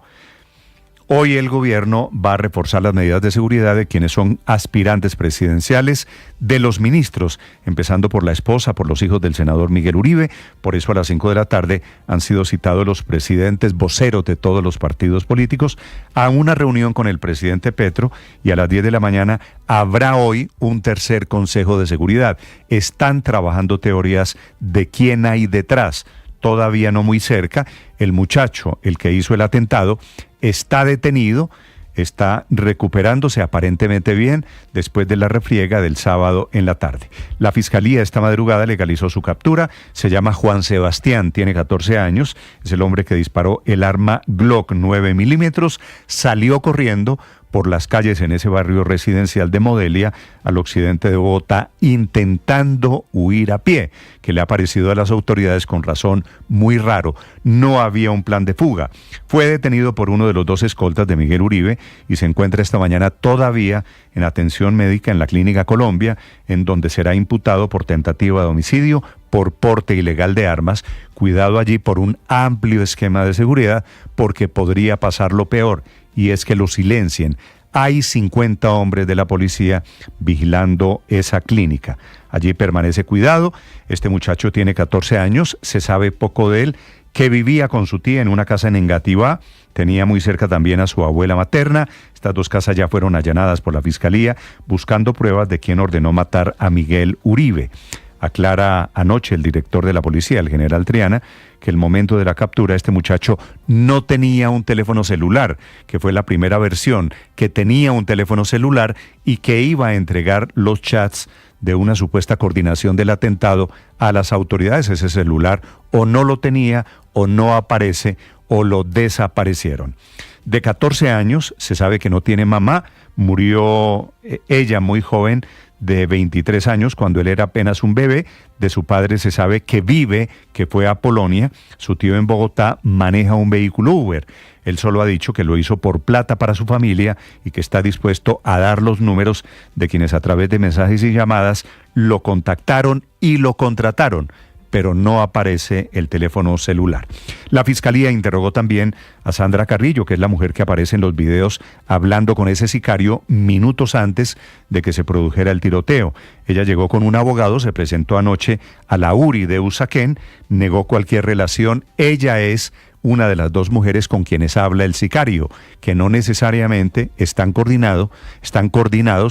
Hoy el gobierno va a reforzar las medidas de seguridad de quienes son aspirantes presidenciales, de los ministros, empezando por la esposa, por los hijos del senador Miguel Uribe. Por eso a las 5 de la tarde han sido citados los presidentes voceros de todos los partidos políticos a una reunión con el presidente Petro, y a las 10 de la mañana habrá hoy un tercer consejo de seguridad. Están trabajando teorías de quién hay detrás. Todavía no muy cerca, el muchacho, el que hizo el atentado, está detenido, está recuperándose aparentemente bien después de la refriega del sábado en la tarde. La Fiscalía esta madrugada legalizó su captura, se llama Juan Sebastián, tiene 14 años, es el hombre que disparó el arma Glock 9 milímetros, salió corriendo por las calles en ese barrio residencial de Modelia, al occidente de Bogotá, intentando huir a pie, que le ha parecido a las autoridades con razón muy raro. No había un plan de fuga. Fue detenido por uno de los 2 escoltas de Miguel Uribe y se encuentra esta mañana todavía en atención médica en la Clínica Colombia, en donde será imputado por tentativa de homicidio, por porte ilegal de armas, cuidado allí por un amplio esquema de seguridad, porque podría pasar lo peor, y es que lo silencien. Hay 50 hombres de la policía vigilando esa clínica. Allí permanece cuidado. Este muchacho tiene 14 años, se sabe poco de él, que vivía con su tía en una casa en Engativá. Tenía muy cerca también a su abuela materna. Estas 2 casas ya fueron allanadas por la Fiscalía, buscando pruebas de quién ordenó matar a Miguel Uribe. Aclara anoche el director de la policía, el general Triana, que el momento de la captura este muchacho no tenía un teléfono celular, que fue la primera versión, que tenía un teléfono celular y que iba a entregar los chats de una supuesta coordinación del atentado a las autoridades. Ese celular o no lo tenía o no aparece o lo desaparecieron. De 14 años, se sabe que no tiene mamá, murió ella muy joven, de 23 años, cuando él era apenas un bebé. De su padre se sabe que vive, que fue a Polonia. Su tío en Bogotá maneja un vehículo Uber. Él solo ha dicho que lo hizo por plata para su familia y que está dispuesto a dar los números de quienes a través de mensajes y llamadas lo contactaron y lo contrataron, pero no aparece el teléfono celular. La Fiscalía interrogó también a Sandra Carrillo, que es la mujer que aparece en los videos hablando con ese sicario minutos antes de que se produjera el tiroteo. Ella llegó con un abogado, se presentó anoche a la URI de Usaquén, negó cualquier relación. Ella es una de las 2 mujeres con quienes habla el sicario, que no necesariamente están coordinados,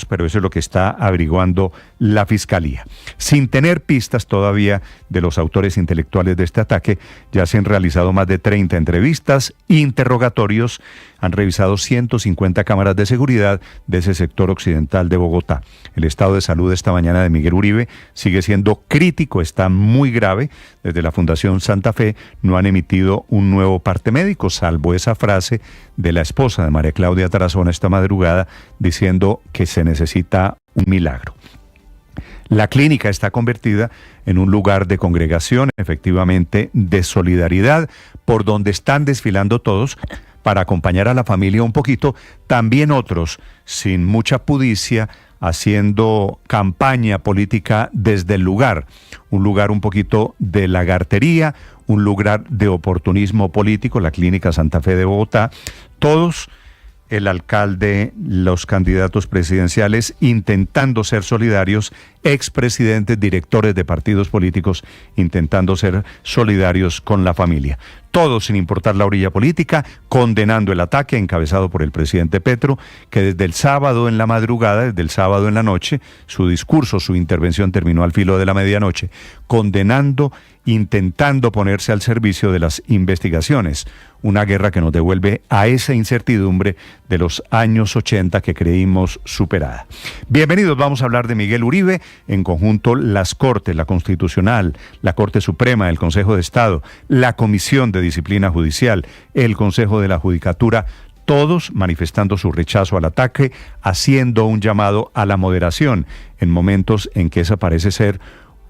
pero eso es lo que está averiguando la Fiscalía. Sin tener pistas todavía de los autores intelectuales de este ataque, ya se han realizado más de 30 entrevistas, interrogatorios, han revisado 150 cámaras de seguridad de ese sector occidental de Bogotá. El estado de salud esta mañana de Miguel Uribe sigue siendo crítico, está muy grave. Desde la Fundación Santa Fe no han emitido un nuevo parte médico, salvo esa frase de la esposa de María Claudia Tarazona esta madrugada diciendo que se necesita un milagro. La clínica está convertida en un lugar de congregación, efectivamente de solidaridad, por donde están desfilando todos para acompañar a la familia un poquito, también otros sin mucha pudicia, haciendo campaña política desde el lugar, un lugar un poquito de lagartería, un lugar de oportunismo político, la Clínica Santa Fe de Bogotá, todos, el alcalde, los candidatos presidenciales, intentando ser solidarios, expresidentes, directores de partidos políticos, intentando ser solidarios con la familia. Todos, sin importar la orilla política, condenando el ataque encabezado por el presidente Petro, que desde el sábado en la madrugada, desde el sábado en la noche, su discurso, su intervención terminó al filo de la medianoche, condenando, intentando ponerse al servicio de las investigaciones. Una guerra que nos devuelve a esa incertidumbre de los años 80 que creímos superada. Bienvenidos, vamos a hablar de Miguel Uribe, en conjunto las Cortes, la Constitucional, la Corte Suprema, el Consejo de Estado, la Comisión de Disciplina Judicial, el Consejo de la Judicatura, todos manifestando su rechazo al ataque, haciendo un llamado a la moderación en momentos en que esa parece ser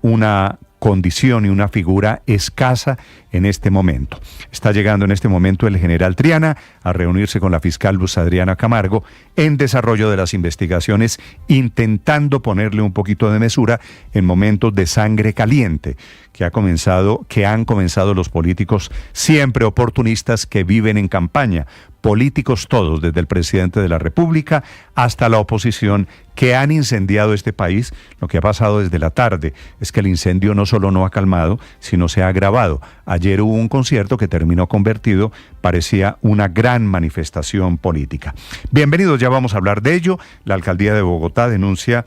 una condición y una figura escasa en este momento. Está llegando en este momento el general Triana a reunirse con la fiscal Luz Adriana Camargo en desarrollo de las investigaciones, intentando ponerle un poquito de mesura en momentos de sangre caliente que han comenzado los políticos siempre oportunistas que viven en campaña, políticos todos, desde el presidente de la República hasta la oposición, que han incendiado este país. Lo que ha pasado desde la tarde es que el incendio no solo no ha calmado, sino se ha agravado. Ayer hubo un concierto que terminó convertido, parecía una gran manifestación política. Bienvenidos, ya vamos a hablar de ello. La alcaldía de Bogotá denuncia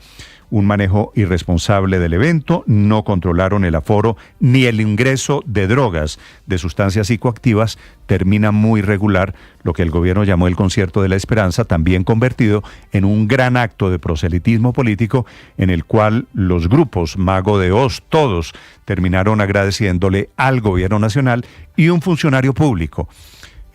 un manejo irresponsable del evento, no controlaron el aforo ni el ingreso de drogas, de sustancias psicoactivas, termina muy regular lo que el gobierno llamó el Concierto de la Esperanza, también convertido en un gran acto de proselitismo político en el cual los grupos Mago de Oz, todos terminaron agradeciéndole al gobierno nacional y un funcionario público.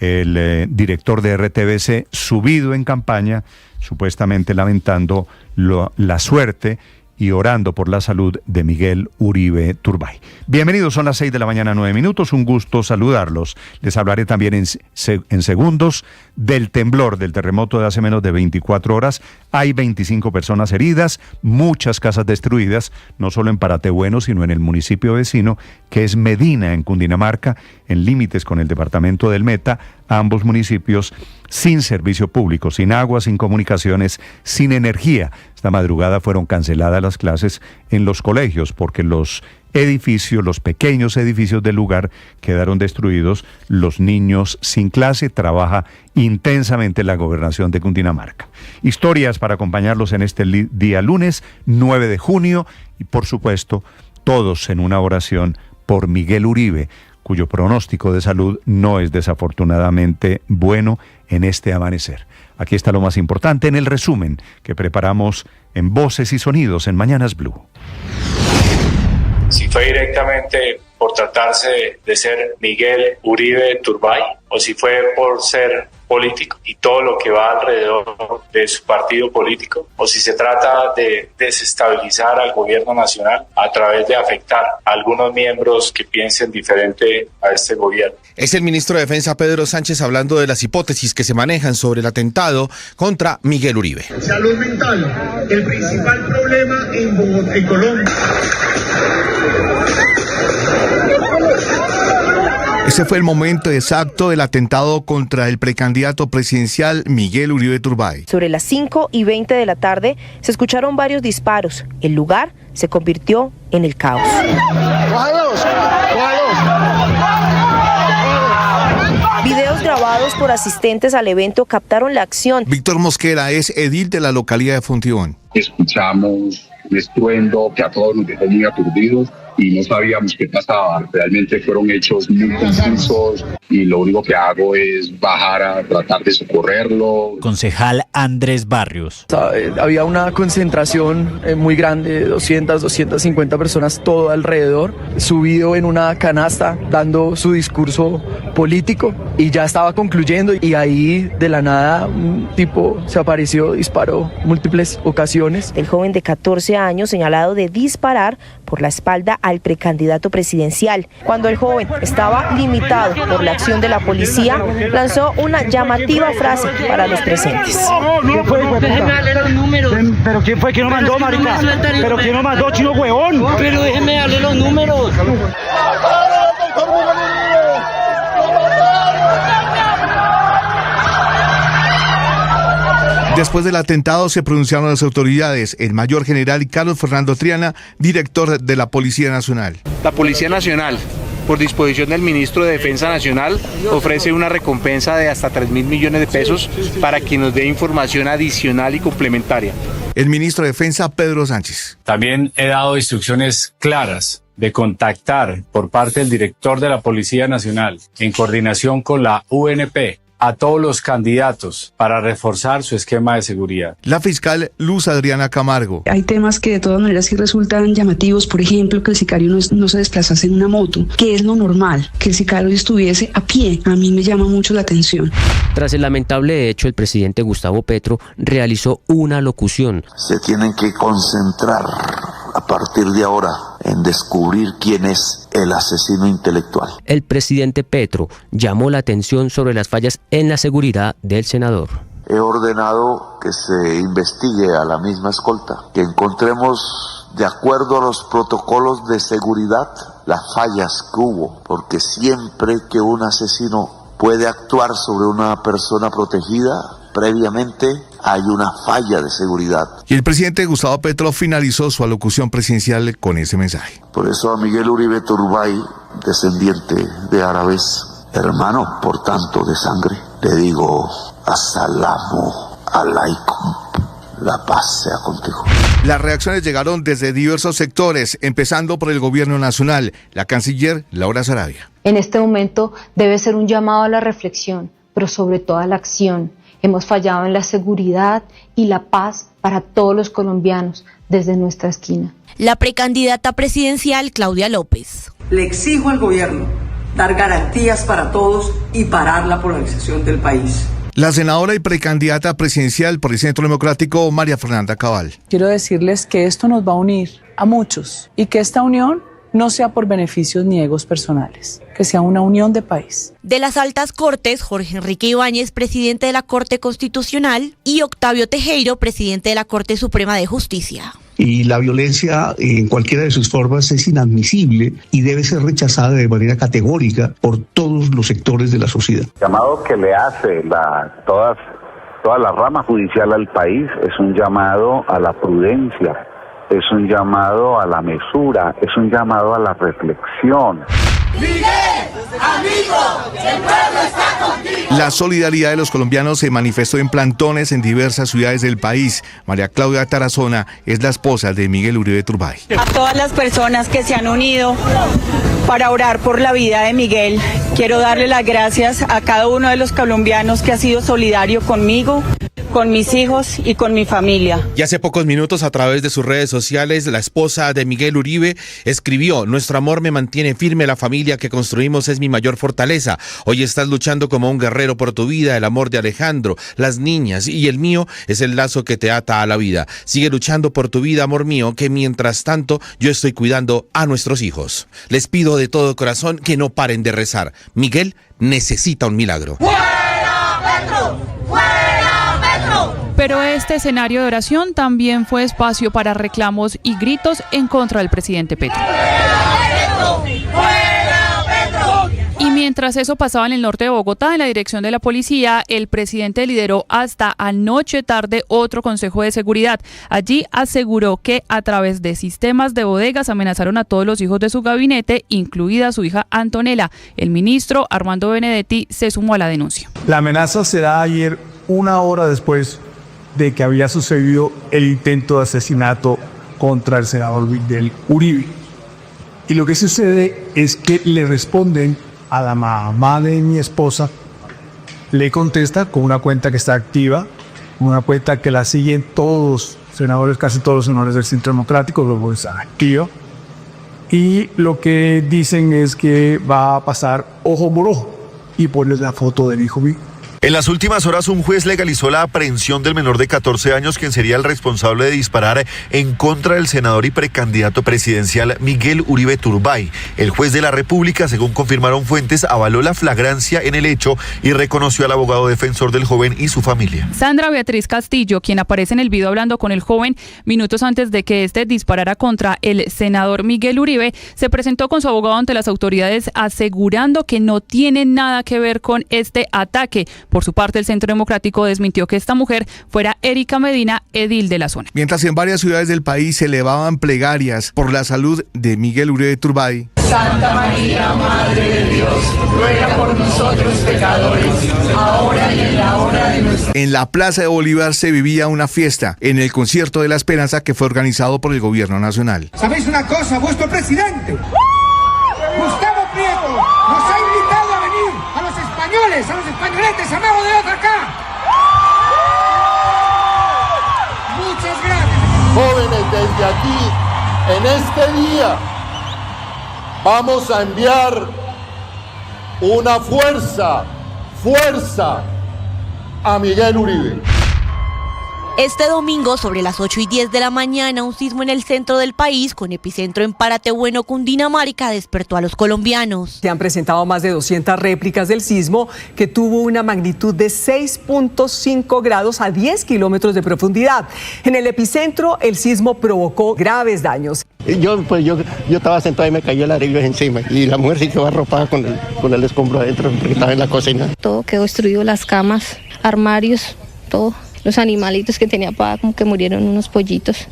el director de RTBC, subido en campaña, supuestamente lamentando la suerte y orando por la salud de Miguel Uribe Turbay. Bienvenidos, son las 6 de la mañana, 9 minutos, un gusto saludarlos. Les hablaré también en segundos del temblor, del terremoto de hace menos de 24 horas. Hay 25 personas heridas, muchas casas destruidas, no solo en Paratebueno, sino en el municipio vecino, que es Medina, en Cundinamarca, en límites con el departamento del Meta, ambos municipios sin servicio público, sin agua, sin comunicaciones, sin energía. Esta madrugada fueron canceladas las clases en los colegios porque los edificios, los pequeños edificios del lugar quedaron destruidos. Los niños sin clase. Trabaja intensamente la gobernación de Cundinamarca. Historias para acompañarlos en este día lunes 9 de junio y por supuesto todos en una oración por Miguel Uribe, cuyo pronóstico de salud no es desafortunadamente bueno en este amanecer. Aquí está lo más importante en el resumen que preparamos en Voces y Sonidos en Mañanas Blue. Si fue directamente por tratarse de ser Miguel Uribe Turbay o si fue por ser político y todo lo que va alrededor de su partido político, o si se trata de desestabilizar al gobierno nacional a través de afectar a algunos miembros que piensen diferente a este gobierno. Es el ministro de Defensa Pedro Sánchez hablando de las hipótesis que se manejan sobre el atentado contra Miguel Uribe. Salud mental, el principal problema en Bogotá, en Colombia. Ese fue el momento exacto del atentado contra el precandidato presidencial Miguel Uribe Turbay. Sobre las 5:20 de la tarde se escucharon varios disparos. El lugar se convirtió en el caos. Videos grabados por asistentes al evento captaron la acción. Víctor Mosquera es edil de la localidad de Fontibón. Escuchamos un estruendo que a todos nos dejó muy aturdidos y no sabíamos qué pasaba. Realmente fueron hechos muy confusos y lo único que hago es bajar a tratar de socorrerlo. Concejal Andrés Barrios. Había una concentración muy grande, 250 personas todo alrededor, subido en una canasta, dando su discurso político y ya estaba concluyendo y ahí de la nada un tipo se apareció, disparó múltiples ocasiones. El joven de 14 años señalado de disparar por la espalda al precandidato presidencial. Cuando el joven estaba limitado por la acción de la policía, lanzó una llamativa frase para los presentes. ¿Quién fue? Déjeme darle los números. ¿Pero quién fue? ¿Quién lo mandó, marica? ¿Pero quién lo mandó, chino huevón? Pero déjeme darle los números. Después del atentado se pronunciaron las autoridades, el mayor general Carlos Fernando Triana, director de la Policía Nacional. La Policía Nacional, por disposición del ministro de Defensa Nacional, ofrece una recompensa de hasta 3.000 millones de pesos para quien nos dé información adicional y complementaria. El ministro de Defensa, Pedro Sánchez. También he dado instrucciones claras de contactar por parte del director de la Policía Nacional, en coordinación con la UNP, a todos los candidatos para reforzar su esquema de seguridad. La fiscal Luz Adriana Camargo. Hay temas que de todas maneras sí resultan llamativos, por ejemplo, que el sicario no se desplazase en una moto, que es lo normal, que el sicario estuviese a pie. A mí me llama mucho la atención. Tras el lamentable hecho, el presidente Gustavo Petro realizó una locución. Se tienen que concentrar a partir de ahora en descubrir quién es el asesino intelectual. El presidente Petro llamó la atención sobre las fallas en la seguridad del senador. He ordenado que se investigue a la misma escolta, que encontremos, de acuerdo a los protocolos de seguridad, las fallas que hubo, porque siempre que un asesino puede actuar sobre una persona protegida, previamente hay una falla de seguridad. Y el presidente Gustavo Petro finalizó su alocución presidencial con ese mensaje. Por eso a Miguel Uribe Turbay, descendiente de árabes, hermano por tanto de sangre, le digo asalamu alaikum, la paz sea contigo. Las reacciones llegaron desde diversos sectores, empezando por el gobierno nacional. La canciller Laura Sarabia. En este momento debe ser un llamado a la reflexión, pero sobre todo a la acción. Hemos fallado en la seguridad y la paz para todos los colombianos desde nuestra esquina. La precandidata presidencial Claudia López. Le exijo al gobierno dar garantías para todos y parar la polarización del país. La senadora y precandidata presidencial por el Centro Democrático, María Fernanda Cabal. Quiero decirles que esto nos va a unir a muchos y que esta unión no sea por beneficios ni egos personales, que sea una unión de país. De las altas cortes, Jorge Enrique Ibáñez, presidente de la Corte Constitucional, y Octavio Tejero, presidente de la Corte Suprema de Justicia. Y la violencia en cualquiera de sus formas es inadmisible y debe ser rechazada de manera categórica por todos los sectores de la sociedad. El llamado que le hace toda la rama judicial al país es un llamado a la prudencia, es un llamado a la mesura, es un llamado a la reflexión. Miguel, amigo, el pueblo está contigo. La solidaridad de los colombianos se manifestó en plantones en diversas ciudades del país. María Claudia Tarazona es la esposa de Miguel Uribe Turbay. A todas las personas que se han unido para orar por la vida de Miguel, quiero darle las gracias a cada uno de los colombianos que ha sido solidario conmigo, con mis hijos y con mi familia. Y hace pocos minutos, a través de sus redes sociales, la esposa de Miguel Uribe escribió: nuestro amor me mantiene firme, la familia que construimos es mi mayor fortaleza. Hoy estás luchando como un guerrero por tu vida, el amor de Alejandro, las niñas y el mío es el lazo que te ata a la vida. Sigue luchando por tu vida, amor mío, que mientras tanto yo estoy cuidando a nuestros hijos. Les pido de todo corazón que no paren de rezar. Miguel necesita un milagro. ¡Fuera Petro! ¡Fuera Petro! Pero este escenario de oración también fue espacio para reclamos y gritos en contra del presidente Petro. Y mientras eso pasaba en el norte de Bogotá, en la dirección de la policía, el presidente lideró hasta anoche tarde otro consejo de seguridad. Allí aseguró que a través de sistemas de bodegas amenazaron a todos los hijos de su gabinete, incluida su hija Antonella. El ministro Armando Benedetti se sumó a la denuncia. La amenaza se da ayer, una hora después de que había sucedido el intento de asesinato contra el senador Miguel Uribe. Y lo que sucede es que le responden a la mamá de mi esposa, le contesta con una cuenta que está activa, una cuenta que la siguen todos los senadores, casi todos los senadores del Centro Democrático, luego está activa. Y lo que dicen es que va a pasar ojo por ojo y pones la foto del hijo mío. En las últimas horas, un juez legalizó la aprehensión del menor de 14 años, quien sería el responsable de disparar en contra del senador y precandidato presidencial Miguel Uribe Turbay. El juez de la República, según confirmaron fuentes, avaló la flagrancia en el hecho y reconoció al abogado defensor del joven y su familia. Sandra Beatriz Castillo, quien aparece en el video hablando con el joven minutos antes de que este disparara contra el senador Miguel Uribe, se presentó con su abogado ante las autoridades asegurando que no tiene nada que ver con este ataque. Por su parte, el Centro Democrático desmintió que esta mujer fuera Erika Medina, edil de la zona. Mientras en varias ciudades del país se elevaban plegarias por la salud de Miguel Uribe Turbay. Santa María, Madre de Dios, ruega por nosotros pecadores, ahora y en la hora de nuestra muerte. En la Plaza de Bolívar se vivía una fiesta en el Concierto de la Esperanza que fue organizado por el Gobierno Nacional. ¿Sabéis una cosa? Vuestro presidente, Gustavo Prieto, nos ha invitado a venir a los españoletes, amamos de otra acá. Muchas gracias. Jóvenes, desde aquí, en este día, vamos a enviar una fuerza a Miguel Uribe. Este domingo, sobre las 8:10 de la mañana, un sismo en el centro del país, con epicentro en Párate Bueno, Cundinamarca, despertó a los colombianos. Se han presentado más de 200 réplicas del sismo, que tuvo una magnitud de 6.5 grados a 10 kilómetros de profundidad. En el epicentro, el sismo provocó graves daños. Yo estaba sentado y me cayó el ladrillo encima, y la mujer sí quedó arropada con el escombro adentro, porque estaba en la cocina. Todo quedó destruido, las camas, armarios, todo. Los animalitos que tenía papá, como que murieron unos pollitos.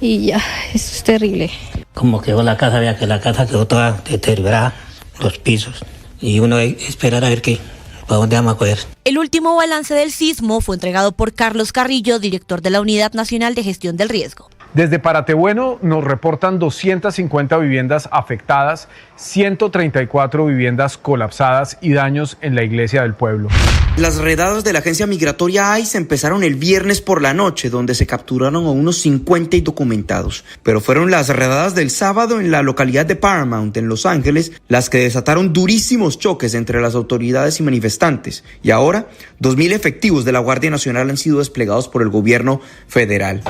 Y ya, eso es terrible. Como quedó la casa, vea que la casa quedó toda deteriorada, los pisos. Y uno esperar a ver para dónde vamos a coger. El último balance del sismo fue entregado por Carlos Carrillo, director de la Unidad Nacional de Gestión del Riesgo. Desde Paratebueno nos reportan 250 viviendas afectadas, 134 viviendas colapsadas y daños en la iglesia del pueblo. Las redadas de la agencia migratoria ICE empezaron el viernes por la noche, donde se capturaron a unos 50 indocumentados. Pero fueron las redadas del sábado en la localidad de Paramount, en Los Ángeles, las que desataron durísimos choques entre las autoridades y manifestantes. Y ahora, 2.000 efectivos de la Guardia Nacional han sido desplegados por el gobierno federal.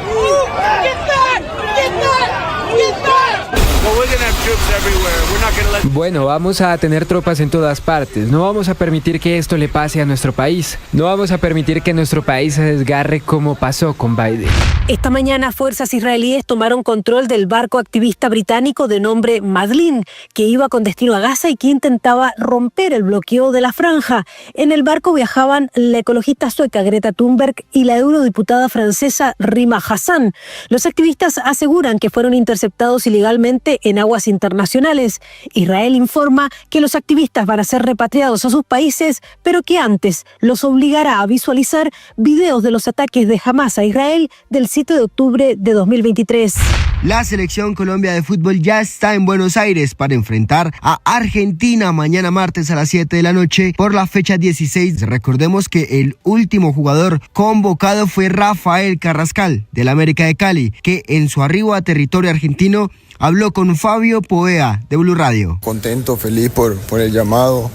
Bueno, vamos a tener tropas en todas partes. No vamos a permitir que esto le pase a nuestro país. No vamos a permitir que nuestro país se desgarre como pasó con Biden. Esta mañana, fuerzas israelíes tomaron control del barco activista británico de nombre Madlin, que iba con destino a Gaza y que intentaba romper el bloqueo de la franja. En el barco viajaban la ecologista sueca Greta Thunberg y la eurodiputada francesa Rima Hassan. Los activistas aseguran que fueron interceptados ilegalmente en aguas internacionales. Israel informa que los activistas van a ser repatriados a sus países, pero que antes los obligará a visualizar videos de los ataques de Hamás a Israel del 7 de octubre de 2023. La selección Colombia de fútbol ya está en Buenos Aires para enfrentar a Argentina mañana martes a las 7 de la noche por la fecha 16. Recordemos que el último jugador convocado fue Rafael Carrascal del América de Cali, que en su arribo a territorio argentino habló con Fabio Poveda de Blue Radio. Contento, feliz por el llamado,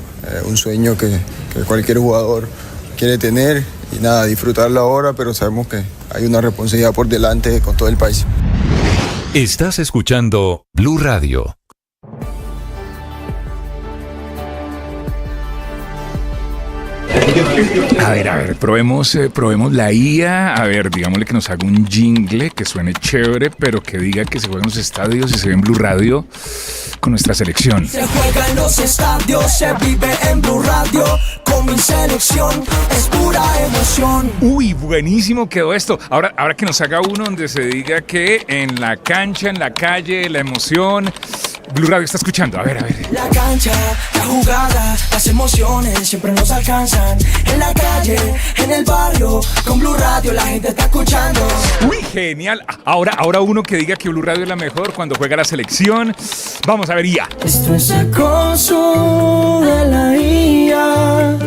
un sueño que cualquier jugador quiere tener y nada, disfrutarlo ahora, pero sabemos que hay una responsabilidad por delante con todo el país. Estás escuchando Blue Radio. A ver, probemos la IA, a ver, digámosle que nos haga un jingle que suene chévere, pero que diga que se juega en los estadios y se ve en Blue Radio con nuestra selección. Se juega en los estadios, se vive en Blue Radio, con mi selección, es pura emoción. Uy, buenísimo quedó esto. Ahora que nos haga uno donde se diga que en la cancha, en la calle, la emoción. Blue Radio está escuchando, a ver. La cancha, la jugada, las emociones siempre nos alcanzan. En la calle, en el barrio, con Blue Radio la gente está escuchando. Uy, genial. Ahora uno que diga que Blue Radio es la mejor cuando juega la selección. Vamos a ver, IA. Esto es acoso de la IA.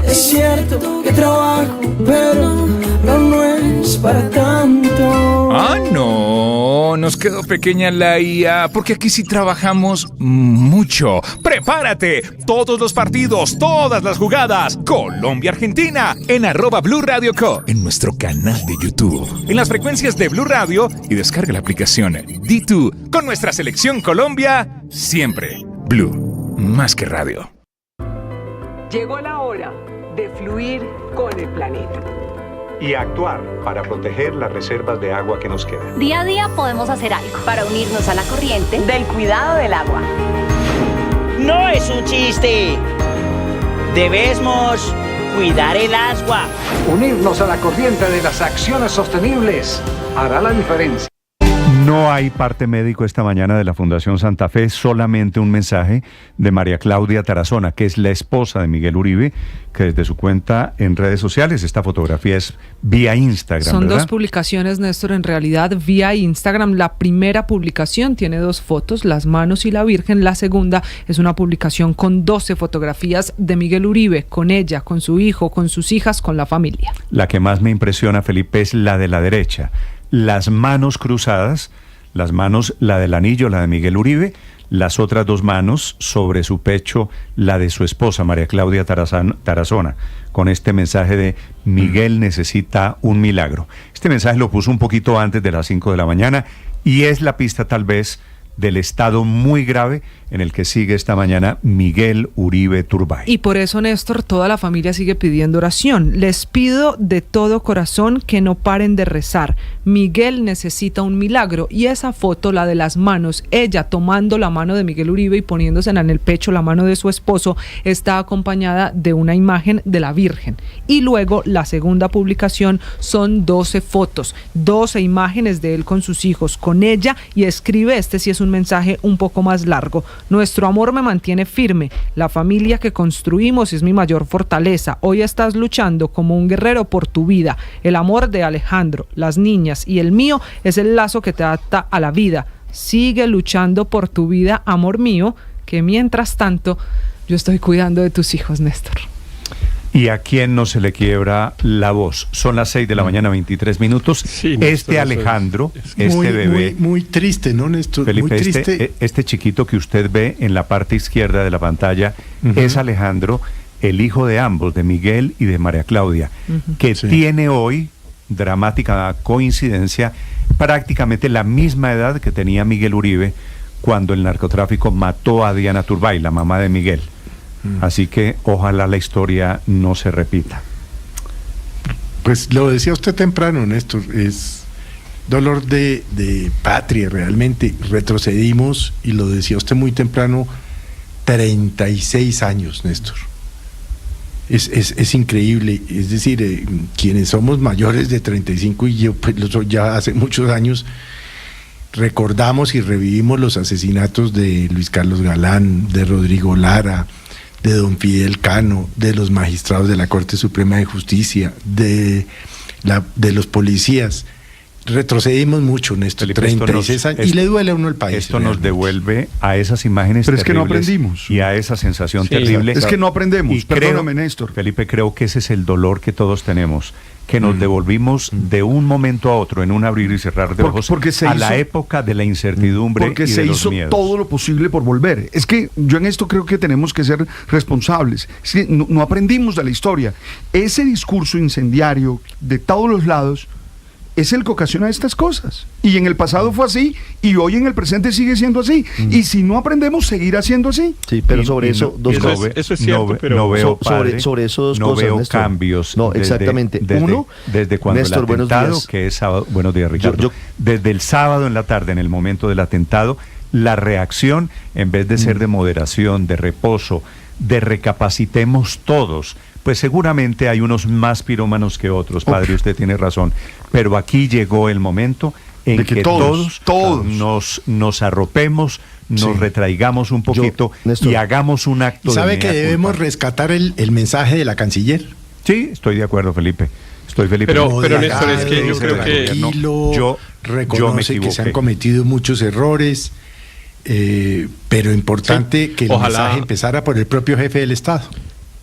Es cierto que trabajo, pero no es para tanto. Ah, no, nos quedó pequeña la IA, porque aquí sí trabajamos mucho. ¡Prepárate! Todos los partidos, todas las jugadas. Colombia-Argentina, en @BlueRadioCo, en nuestro canal de YouTube, en las frecuencias de Blue Radio y descarga la aplicación D2. Con nuestra selección Colombia, siempre Blue, más que radio. Llegó la hora de fluir con el planeta y actuar para proteger las reservas de agua que nos quedan. Día a día podemos hacer algo para unirnos a la corriente del cuidado del agua. No es un chiste. Debemos cuidar el agua. Unirnos a la corriente de las acciones sostenibles hará la diferencia. No hay parte médico esta mañana de la Fundación Santa Fe, solamente un mensaje de María Claudia Tarazona, que es la esposa de Miguel Uribe, que desde su cuenta en redes sociales, esta fotografía es vía Instagram, Son ¿verdad? 2 publicaciones, Néstor, en realidad vía Instagram. La primera publicación tiene 2 fotos, las manos y la Virgen. La segunda es una publicación con 12 fotografías de Miguel Uribe, con ella, con su hijo, con sus hijas, con la familia. La que más me impresiona, Felipe, es la de la derecha. Las manos cruzadas, las manos, la del anillo, la de Miguel Uribe, las otras 2 manos sobre su pecho, la de su esposa, María Claudia Tarazona, con este mensaje de Miguel necesita un milagro. Este mensaje lo puso un poquito antes de las 5 de la mañana y es la pista tal vez del estado muy grave en el que sigue esta mañana Miguel Uribe Turbay. Y por eso, Néstor, toda la familia sigue pidiendo oración. Les pido de todo corazón que no paren de rezar. Miguel necesita un milagro. Y esa foto, la de las manos, ella tomando la mano de Miguel Uribe y poniéndosela en el pecho la mano de su esposo, está acompañada de una imagen de la Virgen. Y luego la segunda publicación son 12 fotos, 12 imágenes de él con sus hijos, con ella, y escribe, este sí es un mensaje un poco más largo: Nuestro amor me mantiene firme. La familia que construimos es mi mayor fortaleza. Hoy estás luchando como un guerrero por tu vida. El amor de Alejandro, las niñas y el mío es el lazo que te adapta a la vida. Sigue luchando por tu vida, amor mío, que mientras tanto yo estoy cuidando de tus hijos, Néstor. ¿Y a quién no se le quiebra la voz? Son las 6 de la mañana, 23 minutos. Sí, Néstor, Alejandro, muy, bebé... Muy triste, ¿no, Néstor? Felipe, muy triste. Este chiquito que usted ve en la parte izquierda de la pantalla es Alejandro, el hijo de ambos, de Miguel y de María Claudia, que tiene hoy, dramática coincidencia, prácticamente la misma edad que tenía Miguel Uribe cuando el narcotráfico mató a Diana Turbay, la mamá de Miguel. Así que ojalá la historia no se repita. Pues lo decía usted temprano, Néstor, es dolor de patria realmente. Retrocedimos, y lo decía usted muy temprano, 36 años, Néstor. Es increíble, es decir, quienes somos mayores de 35 y yo pues, ya hace muchos años recordamos y revivimos los asesinatos de Luis Carlos Galán, de Rodrigo Lara, de don Fidel Cano, de los magistrados de la Corte Suprema de Justicia, de los policías. Retrocedimos mucho, Néstor, 36 años, y le duele a uno el país. Esto nos devuelve a esas imágenes terribles. Pero es que no aprendimos. Y a esa sensación terrible. Es que no aprendemos, perdóname, Néstor. Felipe, creo que ese es el dolor que todos tenemos, que nos devolvimos de un momento a otro, en un abrir y cerrar de ojos, a la época de la incertidumbre y de los miedos. Porque se hizo todo lo posible por volver. Es que yo en esto creo que tenemos que ser responsables. Es que no aprendimos de la historia. Ese discurso incendiario de todos los lados es el que ocasiona estas cosas. Y en el pasado fue así, y hoy en el presente sigue siendo así. Y si no aprendemos, seguirá siendo así. Sí, pero sobre eso, dos cosas. Eso es cierto, pero no veo sobre eso dos no cosas, veo Néstor. Cambios. No, exactamente. Desde cuando Néstor, el atentado, que es sábado, buenos días, Ricardo. Desde el sábado en la tarde, en el momento del atentado, la reacción, en vez de ser de moderación, de reposo, de recapacitemos todos, pues seguramente hay unos más pirómanos que otros, padre, usted tiene razón, pero aquí llegó el momento en que todos nos arropemos, nos retraigamos un poquito y hagamos un acto de ¿sabe que debemos rescatar el mensaje de la canciller? Sí, estoy de acuerdo, Felipe. Pero Néstor, es que yo creo que yo reconoce que se han cometido muchos errores, pero importante que el mensaje empezara por el propio jefe del Estado.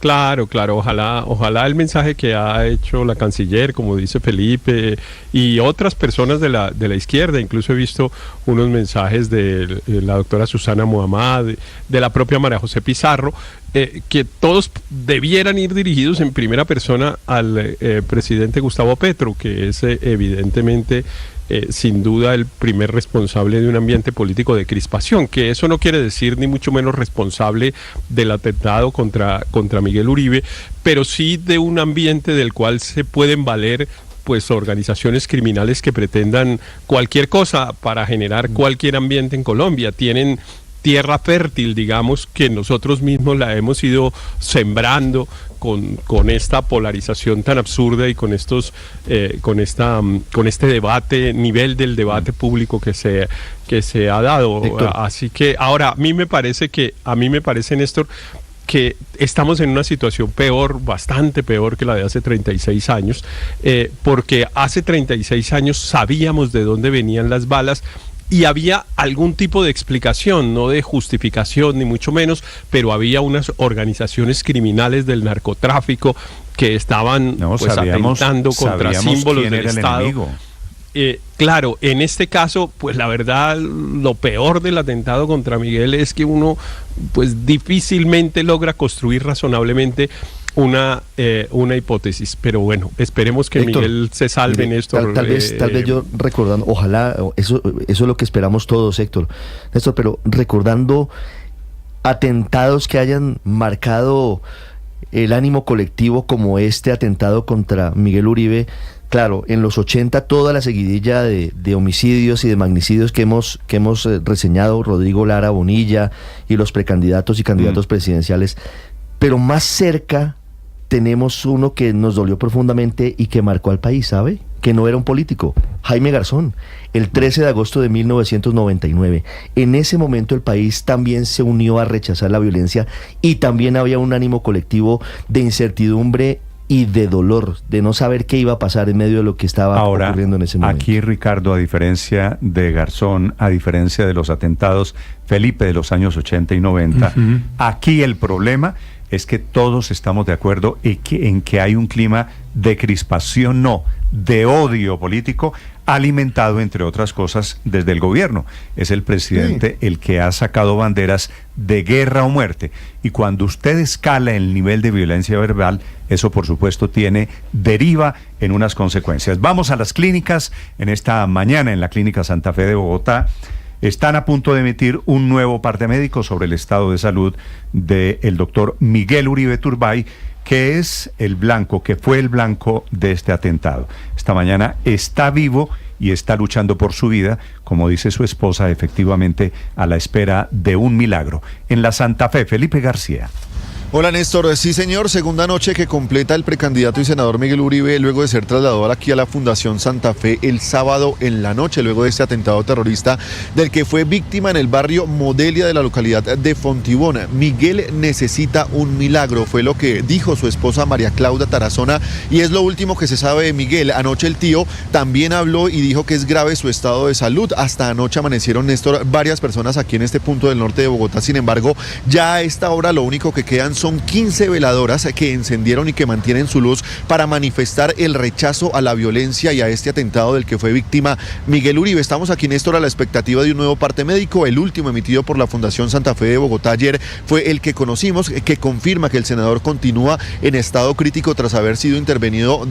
Claro, ojalá el mensaje que ha hecho la canciller, como dice Felipe, y otras personas de la izquierda, incluso he visto unos mensajes de la doctora Susana Muhammad, de la propia María José Pizarro, que todos debieran ir dirigidos en primera persona al presidente Gustavo Petro, que es evidentemente sin duda el primer responsable de un ambiente político de crispación, que eso no quiere decir ni mucho menos responsable del atentado contra Miguel Uribe, pero sí de un ambiente del cual se pueden valer pues organizaciones criminales que pretendan cualquier cosa para generar cualquier ambiente en Colombia. Tienen tierra fértil, digamos, que nosotros mismos la hemos ido sembrando con esta polarización tan absurda y con este debate, nivel del debate público que se ha dado. Héctor. Así que ahora a mí me parece, Néstor, que estamos en una situación bastante peor que la de hace 36 años, porque hace 36 años sabíamos de dónde venían las balas, y había algún tipo de explicación, no de justificación ni mucho menos, pero había unas organizaciones criminales del narcotráfico que estaban atentando contra símbolos del Estado. Claro, en este caso, pues la verdad, lo peor del atentado contra Miguel es que uno pues difícilmente logra construir razonabmente una hipótesis, pero bueno, esperemos que Héctor, Miguel se salve en esto. Tal vez yo recordando, ojalá, eso es lo que esperamos todos, Héctor, Néstor, pero recordando atentados que hayan marcado el ánimo colectivo como este atentado contra Miguel Uribe. Claro, en los 80 toda la seguidilla de homicidios y de magnicidios que hemos reseñado, Rodrigo Lara, Bonilla y los precandidatos y candidatos presidenciales, pero más cerca tenemos uno que nos dolió profundamente y que marcó al país, ¿sabe? que no era un político, Jaime Garzón, el 13 de agosto de 1999. En ese momento el país también se unió a rechazar la violencia y también había un ánimo colectivo de incertidumbre y de dolor, de no saber qué iba a pasar en medio de lo que estaba ocurriendo en ese momento. Aquí, Ricardo, a diferencia de Garzón, a diferencia de los atentados Felipe de los años 80 y 90, aquí el problema es que todos estamos de acuerdo en que hay un clima de crispación, no, de odio político, alimentado, entre otras cosas, desde el gobierno. Es el presidente el que ha sacado banderas de guerra o muerte. Y cuando usted escala el nivel de violencia verbal, eso por supuesto deriva en unas consecuencias. Vamos a las clínicas. En esta mañana, en la Clínica Santa Fe de Bogotá, están a punto de emitir un nuevo parte médico sobre el estado de salud del doctor Miguel Uribe Turbay, que es que fue el blanco de este atentado. Esta mañana está vivo y está luchando por su vida, como dice su esposa, efectivamente a la espera de un milagro. En la Santa Fe, Felipe García. Hola Néstor, sí señor, segunda noche que completa el precandidato y senador Miguel Uribe luego de ser trasladado aquí a la Fundación Santa Fe el sábado en la noche, luego de este atentado terrorista del que fue víctima en el barrio Modelia de la localidad de Fontibón. Miguel necesita un milagro, fue lo que dijo su esposa María Claudia Tarazona, y es lo último que se sabe de Miguel. Anoche el tío también habló y dijo que es grave su estado de salud. Hasta anoche amanecieron, Néstor, varias personas aquí en este punto del norte de Bogotá. Sin embargo, ya a esta hora lo único que quedan son 15 veladoras que encendieron y que mantienen su luz para manifestar el rechazo a la violencia y a este atentado del que fue víctima Miguel Uribe. Estamos aquí, Néstor, a la expectativa de un nuevo parte médico. El último emitido por la Fundación Santa Fe de Bogotá ayer fue el que conocimos, que confirma que el senador continúa en estado crítico tras haber sido intervenido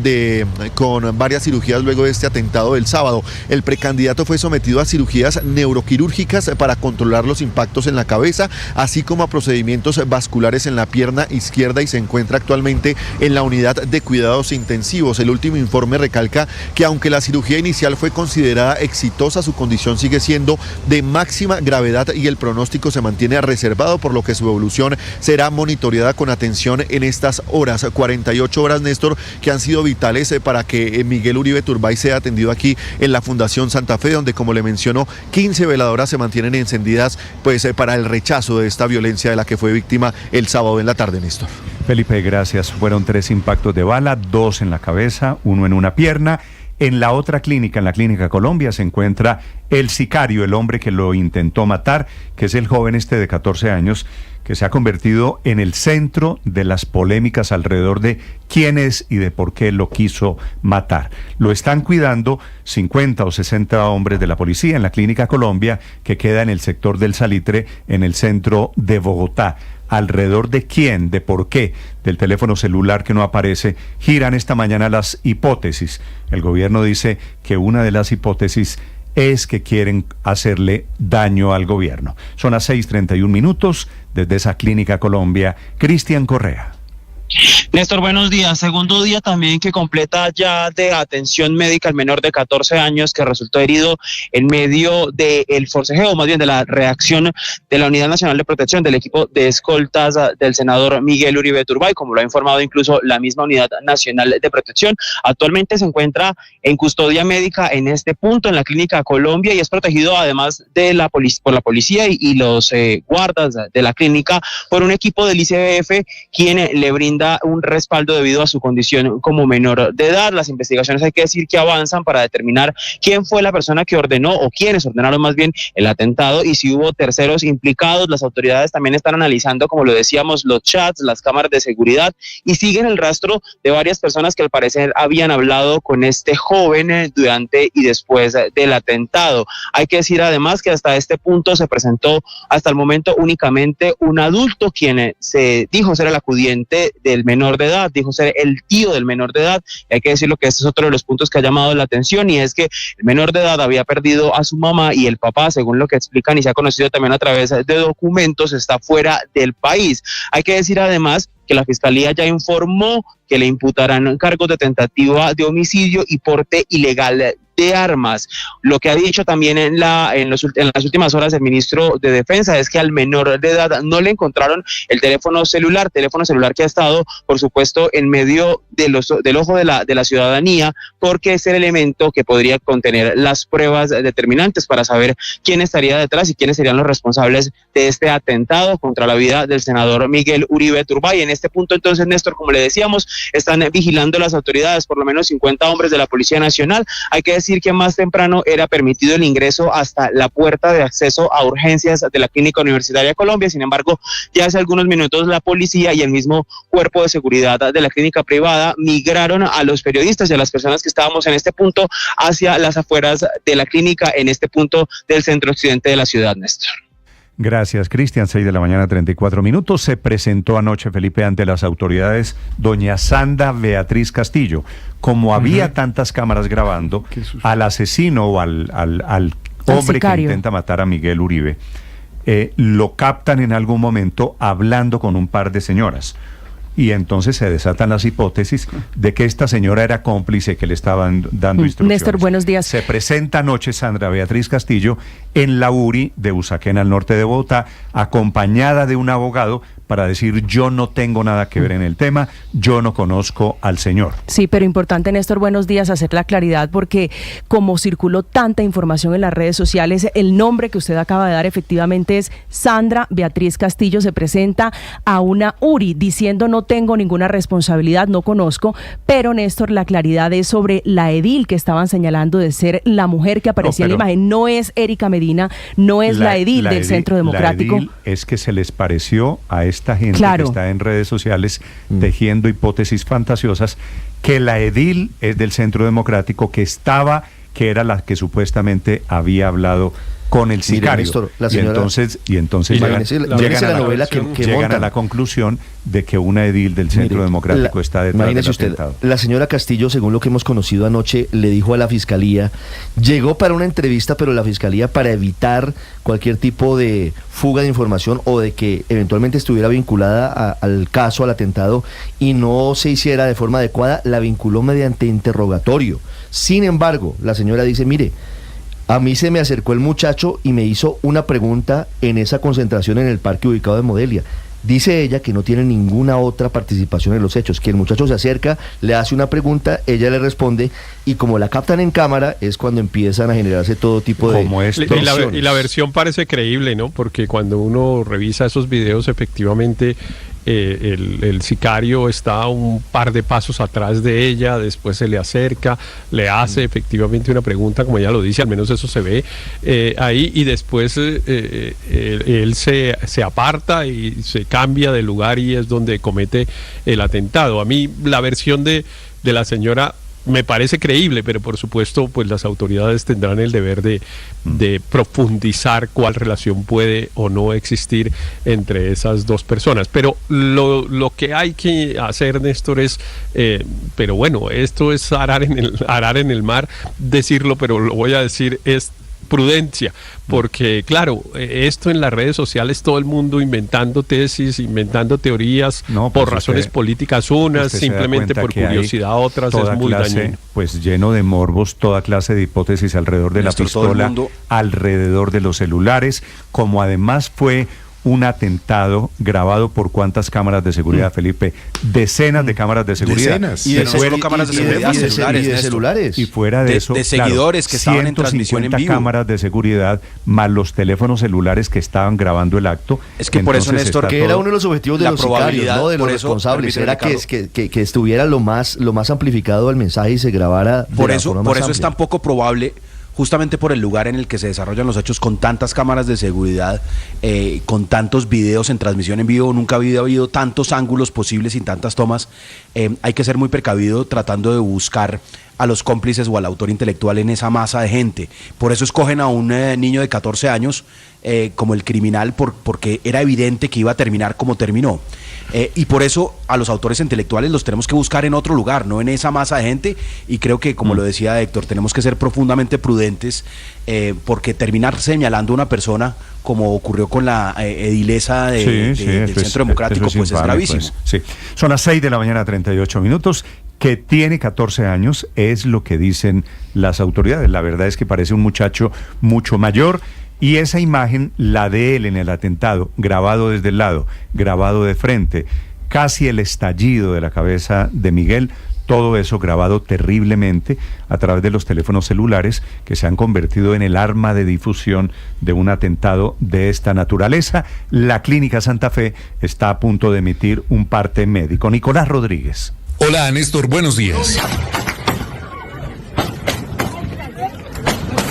con varias cirugías luego de este atentado del sábado. El precandidato fue sometido a cirugías neuroquirúrgicas para controlar los impactos en la cabeza, así como a procedimientos vasculares en la pierna izquierda, y se encuentra actualmente en la unidad de cuidados intensivos. El último informe recalca que aunque la cirugía inicial fue considerada exitosa, su condición sigue siendo de máxima gravedad y el pronóstico se mantiene reservado, por lo que su evolución será monitoreada con atención en estas horas, 48 horas, Néstor, que han sido vitales para que Miguel Uribe Turbay sea atendido aquí en la Fundación Santa Fe, donde, como le mencionó, 15 veladoras se mantienen encendidas para el rechazo de esta violencia de la que fue víctima el sábado en la tarde, Néstor. Felipe, gracias. Fueron 3 impactos de bala, 2 en la cabeza, 1 en una pierna. En la otra clínica, en la Clínica Colombia, se encuentra el sicario, el hombre que lo intentó matar, que es el joven de 14 años, que se ha convertido en el centro de las polémicas alrededor de quién es y de por qué lo quiso matar. Lo están cuidando 50 o 60 hombres de la policía en la Clínica Colombia, que queda en el sector del Salitre, en el centro de Bogotá. Alrededor de quién, de por qué, del teléfono celular que no aparece, giran esta mañana las hipótesis. El gobierno dice que una de las hipótesis es que quieren hacerle daño al gobierno. Son las 6:31 desde esa Clínica Colombia. Cristian Correa. Néstor, buenos días. Segundo día también que completa ya de atención médica el menor de 14 años que resultó herido en medio del forcejeo, más bien de la reacción de la Unidad Nacional de Protección del equipo de escoltas del senador Miguel Uribe Turbay, como lo ha informado incluso la misma Unidad Nacional de Protección. Actualmente se encuentra en custodia médica en este punto, en la Clínica Colombia, y es protegido además de por la policía y los guardas de la clínica por un equipo del ICBF, quien le brinda un respaldo debido a su condición como menor de edad. Las investigaciones, hay que decir, que avanzan para determinar quién fue la persona que ordenó, o quiénes ordenaron más bien, el atentado, y si hubo terceros implicados. Las autoridades también están analizando, como lo decíamos, los chats, las cámaras de seguridad, y siguen el rastro de varias personas que al parecer habían hablado con este joven durante y después del atentado. Hay que decir además que hasta este punto se presentó hasta el momento únicamente un adulto, quien se dijo ser el acudiente del menor de edad, dijo ser el tío del menor de edad. Y hay que decirlo que este es otro de los puntos que ha llamado la atención, y es que el menor de edad había perdido a su mamá, y el papá, según lo que explican y se ha conocido también a través de documentos, está fuera del país. Hay que decir además que la Fiscalía ya informó que le imputarán cargos de tentativa de homicidio y porte ilegal de armas. Lo que ha dicho también en las últimas horas el ministro de Defensa es que al menor de edad no le encontraron el teléfono celular que ha estado, por supuesto, en medio del ojo de la ciudadanía, porque es el elemento que podría contener las pruebas determinantes para saber quién estaría detrás y quiénes serían los responsables de este atentado contra la vida del senador Miguel Uribe Turbay. En este punto, entonces, Néstor, como le decíamos, están vigilando las autoridades, por lo menos 50 hombres de la Policía Nacional. Hay que decir que más temprano era permitido el ingreso hasta la puerta de acceso a urgencias de la Clínica Universitaria Colombia. Sin embargo, ya hace algunos minutos la policía y el mismo cuerpo de seguridad de la clínica privada migraron a los periodistas y a las personas que estábamos en este punto hacia las afueras de la clínica en este punto del centro occidente de la ciudad, Néstor. Gracias, Cristian. 6 de la mañana, 34 minutos. Se presentó anoche, Felipe, ante las autoridades doña Sandra Beatriz Castillo. Como había tantas cámaras grabando, al asesino o al hombre que intenta matar a Miguel Uribe, lo captan en algún momento hablando con un par de señoras. Y entonces se desatan las hipótesis de que esta señora era cómplice, que le estaban dando instrucciones. Néstor, buenos días. Se presenta anoche Sandra Beatriz Castillo en la URI de Usaquén, al norte de Bogotá, acompañada de un abogado para decir: yo no tengo nada que ver en el tema, yo no conozco al señor. Sí, pero importante, Néstor, buenos días, hacer la claridad, porque como circuló tanta información en las redes sociales, el nombre que usted acaba de dar efectivamente es Sandra Beatriz Castillo. Se presenta a una URI diciendo: no tengo ninguna responsabilidad, no conozco, pero, Néstor, la claridad es sobre la edil que estaban señalando de ser la mujer que aparecía en la imagen. No es Erika Medina, no es la edil del Centro Democrático. La edil es que se les pareció a esta gente que está en redes sociales tejiendo hipótesis fantasiosas, que la edil es del Centro Democrático, que era la que supuestamente había hablado con el sicario. Néstor, la señora, y entonces llegan a la conclusión de que una edil del Centro Democrático está detrás del atentado. La señora Castillo, según lo que hemos conocido anoche, le dijo a la Fiscalía, llegó para una entrevista, pero la Fiscalía, para evitar cualquier tipo de fuga de información o de que eventualmente estuviera vinculada al caso, al atentado, y no se hiciera de forma adecuada, la vinculó mediante interrogatorio. Sin embargo, la señora dice: mire, a mí se me acercó el muchacho y me hizo una pregunta en esa concentración en el parque ubicado en Modelia. Dice ella que no tiene ninguna otra participación en los hechos, que el muchacho se acerca, le hace una pregunta, ella le responde, y como la captan en cámara es cuando empiezan a generarse todo tipo de y la versión parece creíble, ¿no? Porque cuando uno revisa esos videos, efectivamente el sicario está un par de pasos atrás de ella, después se le acerca, le hace efectivamente una pregunta, como ella lo dice, al menos eso se ve ahí, y después él se aparta y se cambia de lugar, y es donde comete el atentado. A mí la versión de la señora me parece creíble, pero por supuesto pues las autoridades tendrán el deber de profundizar cuál relación puede o no existir entre esas dos personas. Pero lo que hay que hacer, Néstor, es pero bueno, esto es arar en el mar, decirlo, pero lo voy a decir, es prudencia, porque claro, esto en las redes sociales, todo el mundo inventando tesis, inventando teorías, por razones políticas unas, simplemente por curiosidad otras, es muy dañino. Pues lleno de morbos, toda clase de hipótesis alrededor de la pistola, alrededor de los celulares, como además fue un atentado grabado por ¿cuántas cámaras de seguridad, Felipe? Decenas de cámaras de seguridad. Y de solo cámaras de seguridad, celulares. Y fuera de eso, de seguidores que estaban en transmisión en vivo. 150 cámaras de seguridad, más los teléfonos celulares que estaban grabando el acto. Es que por eso, Néstor, que era uno de los objetivos de los sicarios, ¿no? De los responsables, era que estuviera lo más amplificado el mensaje y se grabara. Por eso es tan poco probable, justamente por el lugar en el que se desarrollan los hechos, con tantas cámaras de seguridad, con tantos videos en transmisión en vivo. Nunca había habido tantos ángulos posibles y tantas tomas. Hay que ser muy precavido tratando de buscar a los cómplices o al autor intelectual en esa masa de gente. Por eso escogen a un niño de 14 años como el criminal, porque era evidente que iba a terminar como terminó. Y por eso a los autores intelectuales los tenemos que buscar en otro lugar, no en esa masa de gente. Y creo que, como lo decía Héctor, tenemos que ser profundamente prudentes, porque terminar señalando a una persona, como ocurrió con la edilesa del Centro Democrático, pues es gravísimo. Pues, sí. Son las 6 de la mañana, 38 minutos. que tiene 14 años, es lo que dicen las autoridades. La verdad es que parece un muchacho mucho mayor, y esa imagen, la de él en el atentado, grabado desde el lado, grabado de frente, casi el estallido de la cabeza de Miguel, todo eso grabado terriblemente a través de los teléfonos celulares que se han convertido en el arma de difusión de un atentado de esta naturaleza. La Clínica Santa Fe está a punto de emitir un parte médico. Nicolás Rodríguez. Hola, Néstor, buenos días.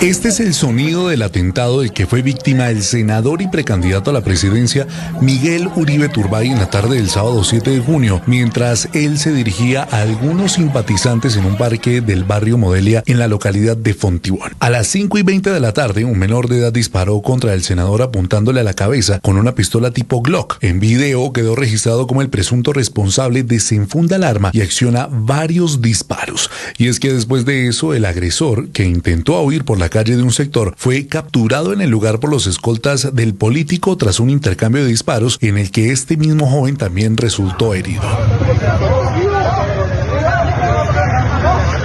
Este es el sonido del atentado del que fue víctima el senador y precandidato a la presidencia Miguel Uribe Turbay en la tarde del sábado 7 de junio, mientras él se dirigía a algunos simpatizantes en un parque del barrio Modelia en la localidad de Fontibón. A las 5:20 de la tarde, un menor de edad disparó contra el senador apuntándole a la cabeza con una pistola tipo Glock. En video quedó registrado como el presunto responsable desenfunda el arma y acciona varios disparos. Y es que después de eso, el agresor, que intentó huir por la calle de un sector, fue capturado en el lugar por los escoltas del político tras un intercambio de disparos en el que este mismo joven también resultó herido.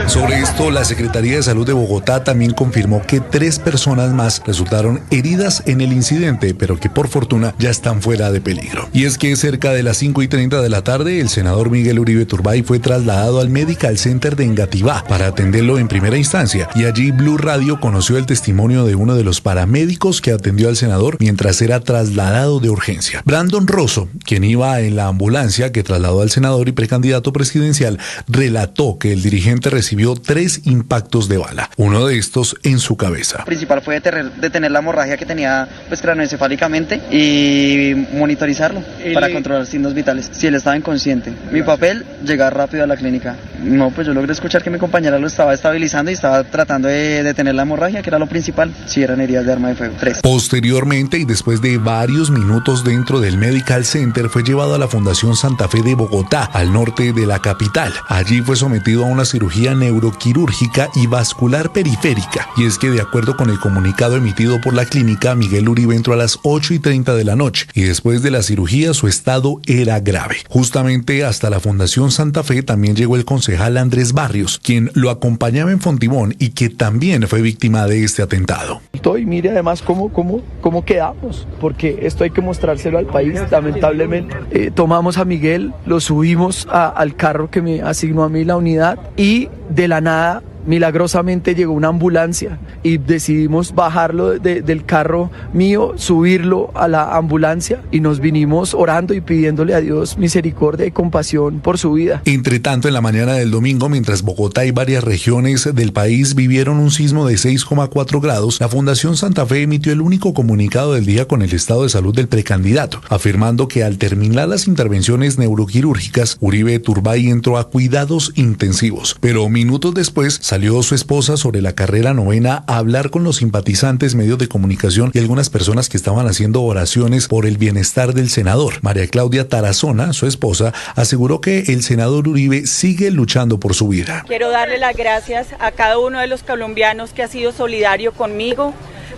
Sobre esto, la Secretaría de Salud de Bogotá también confirmó que 3 personas más resultaron heridas en el incidente, pero que por fortuna ya están fuera de peligro. Y es que cerca de las 5:30 de la tarde, el senador Miguel Uribe Turbay fue trasladado al Medical Center de Engativá para atenderlo en primera instancia, y allí Blue Radio conoció el testimonio de uno de los paramédicos que atendió al senador mientras era trasladado de urgencia. Brandon Rosso, quien iba en la ambulancia que trasladó al senador y precandidato presidencial, relató que el dirigente recibió 3 impactos de bala, uno de estos en su cabeza. Lo principal fue detener la hemorragia que tenía craneoencefálicamente y monitorizarlo para controlar signos vitales. Si él estaba inconsciente. Mi papel, llegar rápido a la clínica. No, pues yo logré escuchar que mi compañera lo estaba estabilizando y estaba tratando de detener la hemorragia, que era lo principal. Si eran heridas de arma de fuego. 3. Posteriormente, y después de varios minutos dentro del Medical Center, fue llevado a la Fundación Santa Fe de Bogotá, al norte de la capital. Allí fue sometido a una cirugía neuroquirúrgica y vascular periférica. Y es que, de acuerdo con el comunicado emitido por la clínica, Miguel Uribe entró a las 8:30 de la noche y después de la cirugía su estado era grave. Justamente hasta la Fundación Santa Fe también llegó el concejal Andrés Barrios, quien lo acompañaba en Fontibón y que también fue víctima de este atentado. Y mire además cómo quedamos, porque esto hay que mostrárselo al país. Lamentablemente tomamos a Miguel, lo subimos al carro que me asignó a mí la unidad y de la nada, milagrosamente llegó una ambulancia y decidimos bajarlo del carro mío, subirlo a la ambulancia y nos vinimos orando y pidiéndole a Dios misericordia y compasión por su vida. Entre tanto, en la mañana del domingo, mientras Bogotá y varias regiones del país vivieron un sismo de 6,4 grados, la Fundación Santa Fe emitió el único comunicado del día con el estado de salud del precandidato, afirmando que al terminar las intervenciones neuroquirúrgicas, Uribe Turbay entró a cuidados intensivos, pero minutos después salió su esposa sobre la carrera 9ª a hablar con los simpatizantes, medios de comunicación y algunas personas que estaban haciendo oraciones por el bienestar del senador. María Claudia Tarazona, su esposa, aseguró que el senador Uribe sigue luchando por su vida. Quiero darle las gracias a cada uno de los colombianos que ha sido solidario conmigo,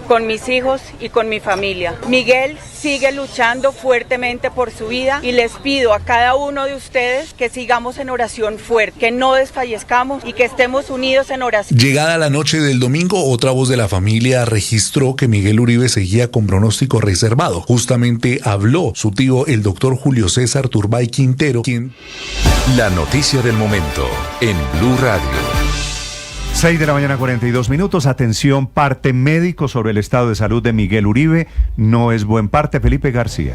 con mis hijos y con mi familia. Miguel sigue luchando fuertemente por su vida y les pido a cada uno de ustedes que sigamos en oración fuerte, que no desfallezcamos y que estemos unidos en oración. Llegada la noche del domingo, otra voz de la familia registró que Miguel Uribe seguía con pronóstico reservado. Justamente habló su tío, el doctor Julio César Turbay Quintero, quien... La noticia del momento en Blue Radio. 6:42 a.m. Atención, parte médico sobre el estado de salud de Miguel Uribe. No es buen parte. Felipe García.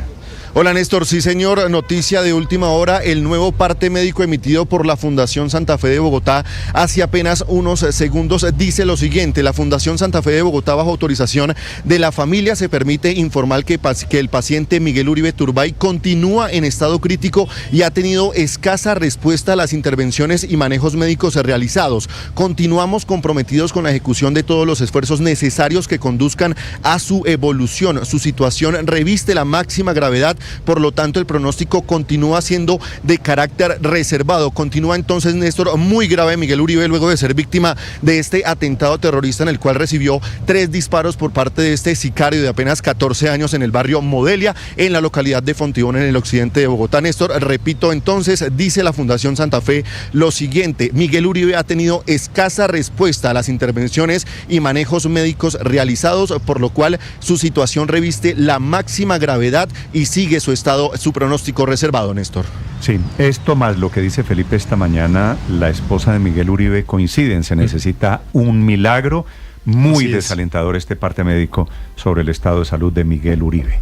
Hola Néstor, sí señor, noticia de última hora, el nuevo parte médico emitido por la Fundación Santa Fe de Bogotá hace apenas unos segundos dice lo siguiente: la Fundación Santa Fe de Bogotá, bajo autorización de la familia, se permite informar que el paciente Miguel Uribe Turbay continúa en estado crítico y ha tenido escasa respuesta a las intervenciones y manejos médicos realizados. Continuamos comprometidos con la ejecución de todos los esfuerzos necesarios que conduzcan a su evolución. Su situación reviste la máxima gravedad por lo tanto el pronóstico continúa siendo de carácter reservado. Continúa entonces, Néstor, muy grave Miguel Uribe luego de ser víctima de este atentado terrorista en el cual recibió 3 disparos por parte de este sicario de apenas 14 años en el barrio Modelia, en la localidad de Fontibón, en el occidente de Bogotá. Néstor, repito entonces, dice la Fundación Santa Fe lo siguiente: Miguel Uribe ha tenido escasa respuesta a las intervenciones y manejos médicos realizados, por lo cual su situación reviste la máxima gravedad y sigue su pronóstico reservado, Néstor. Sí, esto más lo que dice Felipe esta mañana, la esposa de Miguel Uribe, coinciden, se necesita un milagro. Muy desalentador este parte médico sobre el estado de salud de Miguel Uribe.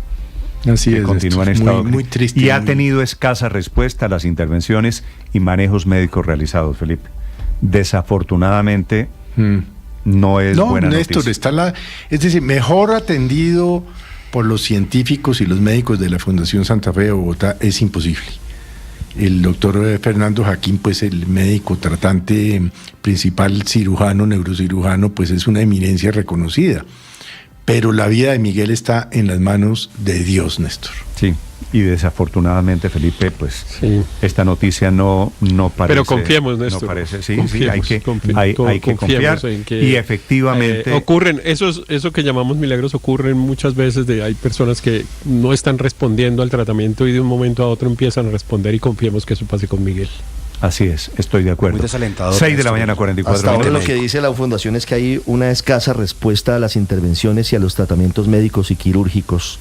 Así es, continúa en estado muy triste. Y ha tenido escasa respuesta a las intervenciones y manejos médicos realizados, Felipe. Desafortunadamente, no es buena Néstor, noticia. Es decir, mejor atendido por los científicos y los médicos de la Fundación Santa Fe de Bogotá es imposible. El doctor Fernando Jaquín, pues el médico tratante principal, cirujano, neurocirujano, pues es una eminencia reconocida. Pero la vida de Miguel está en las manos de Dios, Néstor. Sí, y desafortunadamente, Felipe, pues esta noticia no parece... Pero confiemos, Néstor. No parece, sí, confiemos, hay que confiar en que, y efectivamente... ocurren, eso que llamamos milagros ocurren muchas veces, hay personas que no están respondiendo al tratamiento y de un momento a otro empiezan a responder, y confiemos que eso pase con Miguel. Así es, estoy de acuerdo. Muy desalentador. 6 de la mañana, 44 Hasta ahora minutos. lo que dice la Fundación es que hay una escasa respuesta a las intervenciones y a los tratamientos médicos y quirúrgicos.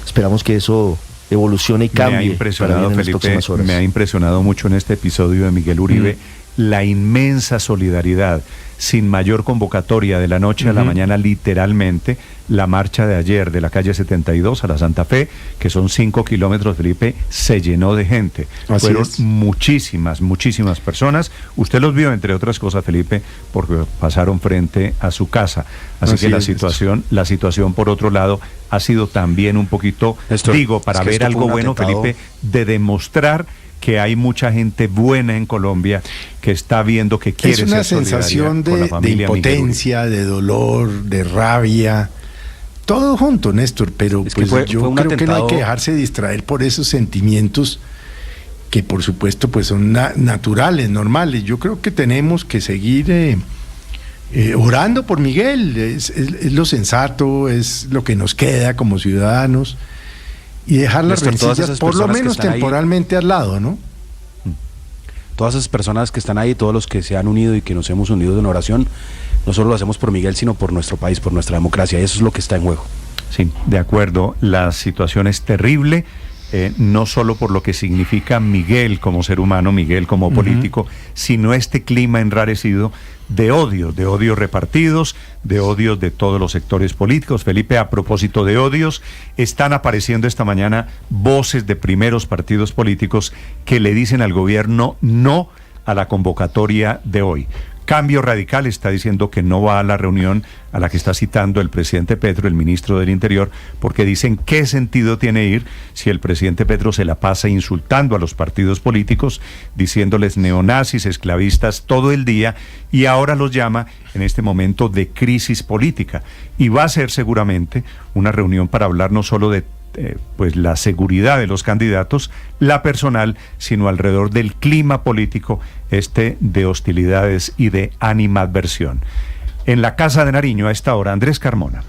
Esperamos que eso evolucione y cambie. Me ha impresionado, Felipe, horas. me ha impresionado mucho en este episodio de Miguel Uribe la inmensa solidaridad, sin mayor convocatoria, de la noche a la mañana, literalmente, la marcha de ayer de la calle 72 a la Santa Fe, que son 5 kilómetros, Felipe, se llenó de gente. Fueron muchísimas personas. Usted los vio, entre otras cosas, Felipe, porque pasaron frente a su casa. Así que la situación, por otro lado, ha sido también un poquito, para ver algo bueno, Felipe, de demostrar que hay mucha gente buena en Colombia que está viendo que quiere ser solidaria. Es una sensación de impotencia, de dolor, de rabia, todo junto, Néstor, pero pues yo creo que no hay que dejarse distraer por esos sentimientos que por supuesto pues son naturales, normales. Yo creo que tenemos que seguir orando por Miguel, es lo sensato, es lo que nos queda como ciudadanos. Y dejar las rencillas por lo menos temporalmente al lado, ¿no? Todas esas personas que están ahí, todos los que se han unido y que nos hemos unido en oración, no solo lo hacemos por Miguel, sino por nuestro país, por nuestra democracia. Y eso es lo que está en juego. Sí, de acuerdo. La situación es terrible, no solo por lo que significa Miguel como ser humano, Miguel como político, sino este clima enrarecido de odios repartidos, de odios de todos los sectores políticos. Felipe, a propósito de odios, están apareciendo esta mañana voces de primeros partidos políticos que le dicen al gobierno no a la convocatoria de hoy. Cambio Radical está diciendo que no va a la reunión a la que está citando el presidente Petro, el ministro del Interior, porque dicen qué sentido tiene ir si el presidente Petro se la pasa insultando a los partidos políticos, diciéndoles neonazis, esclavistas todo el día, y ahora los llama en este momento de crisis política. Y va a ser seguramente una reunión para hablar no solo de pues la seguridad de los candidatos, la personal, sino alrededor del clima político de hostilidades y de animadversión. En la Casa de Nariño a esta hora, Andrés Carmona.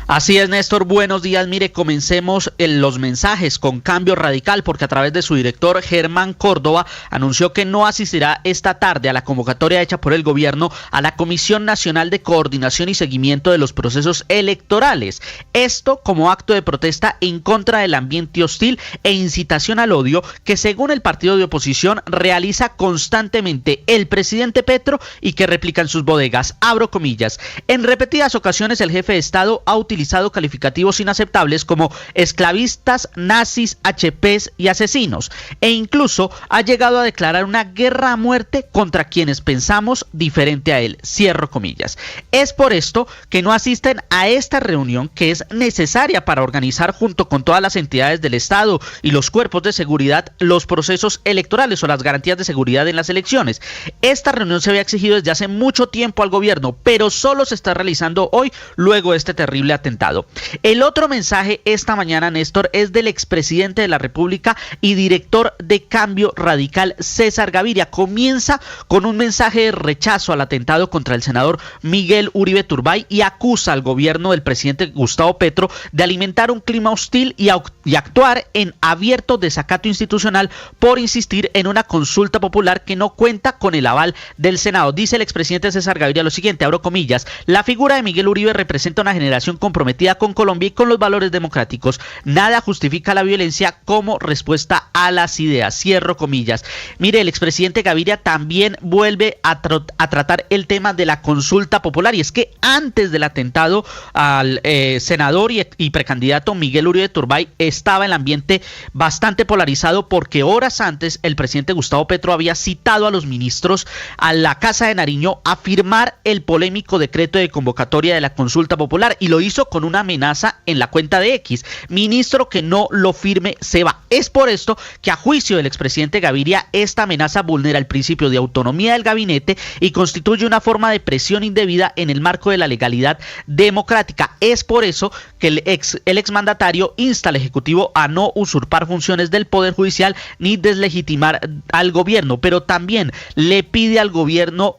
Así es, Néstor, buenos días. Mire, comencemos los mensajes con Cambio Radical, porque a través de su director, Germán Córdoba, anunció que no asistirá esta tarde a la convocatoria hecha por el gobierno a la Comisión Nacional de Coordinación y Seguimiento de los Procesos Electorales. Esto como acto de protesta en contra del ambiente hostil e incitación al odio que, según el partido de oposición, realiza constantemente el presidente Petro y que replica en sus bodegas. Abro comillas. En repetidas ocasiones el jefe de Estado ha utilizado calificativos inaceptables como esclavistas, nazis, HPs y asesinos, e incluso ha llegado a declarar una guerra a muerte contra quienes pensamos diferente a él. Cierro comillas. Es por esto que no asisten a esta reunión, que es necesaria para organizar junto con todas las entidades del Estado y los cuerpos de seguridad los procesos electorales o las garantías de seguridad en las elecciones. Esta reunión se había exigido desde hace mucho tiempo al gobierno, pero solo se está realizando hoy luego de este terrible atentado atentado. El otro mensaje esta mañana, Néstor, es del expresidente de la República y director de Cambio Radical, César Gaviria. Comienza con un mensaje de rechazo al atentado contra el senador Miguel Uribe Turbay y acusa al gobierno del presidente Gustavo Petro de alimentar un clima hostil y actuar en abierto desacato institucional por insistir en una consulta popular que no cuenta con el aval del Senado. Dice el expresidente César Gaviria lo siguiente, abro comillas: la figura de Miguel Uribe representa una generación comprometida con Colombia y con los valores democráticos. Nada justifica la violencia como respuesta a las ideas. Cierro comillas. Mire, el expresidente Gaviria también vuelve a tratar el tema de la consulta popular, y es que antes del atentado al senador y precandidato Miguel Uribe Turbay estaba el ambiente bastante polarizado, porque horas antes el presidente Gustavo Petro había citado a los ministros a la Casa de Nariño a firmar el polémico decreto de convocatoria de la consulta popular, y lo hizo con una amenaza en la cuenta de X: ministro que no lo firme se va. Es por esto que, a juicio del expresidente Gaviria, esta amenaza vulnera el principio de autonomía del gabinete y constituye una forma de presión indebida en el marco de la legalidad democrática. Es por eso que el exmandatario insta al Ejecutivo a no usurpar funciones del Poder Judicial ni deslegitimar al gobierno, pero también le pide al gobierno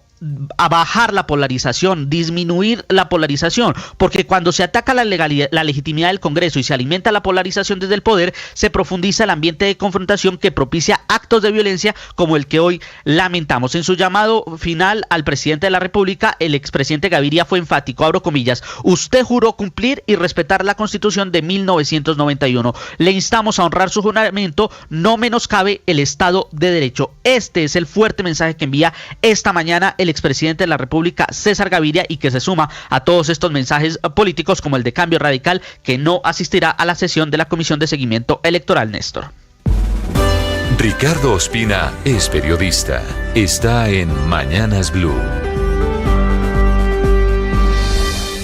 a bajar la polarización, disminuir la polarización, porque cuando se ataca la legitimidad del Congreso y se alimenta la polarización desde el poder, se profundiza el ambiente de confrontación que propicia actos de violencia como el que hoy lamentamos. En su llamado final al presidente de la República, el expresidente Gaviria fue enfático, abro comillas: usted juró cumplir y respetar la Constitución de 1991. Le instamos a honrar su juramento, no menoscabe el Estado de Derecho. Este es el fuerte mensaje que envía esta mañana el expresidente de la República, César Gaviria, y que se suma a todos estos mensajes políticos como el de Cambio Radical, que no asistirá a la sesión de la Comisión de Seguimiento Electoral, Néstor. Ricardo Ospina es periodista. Está en Mañanas Blue.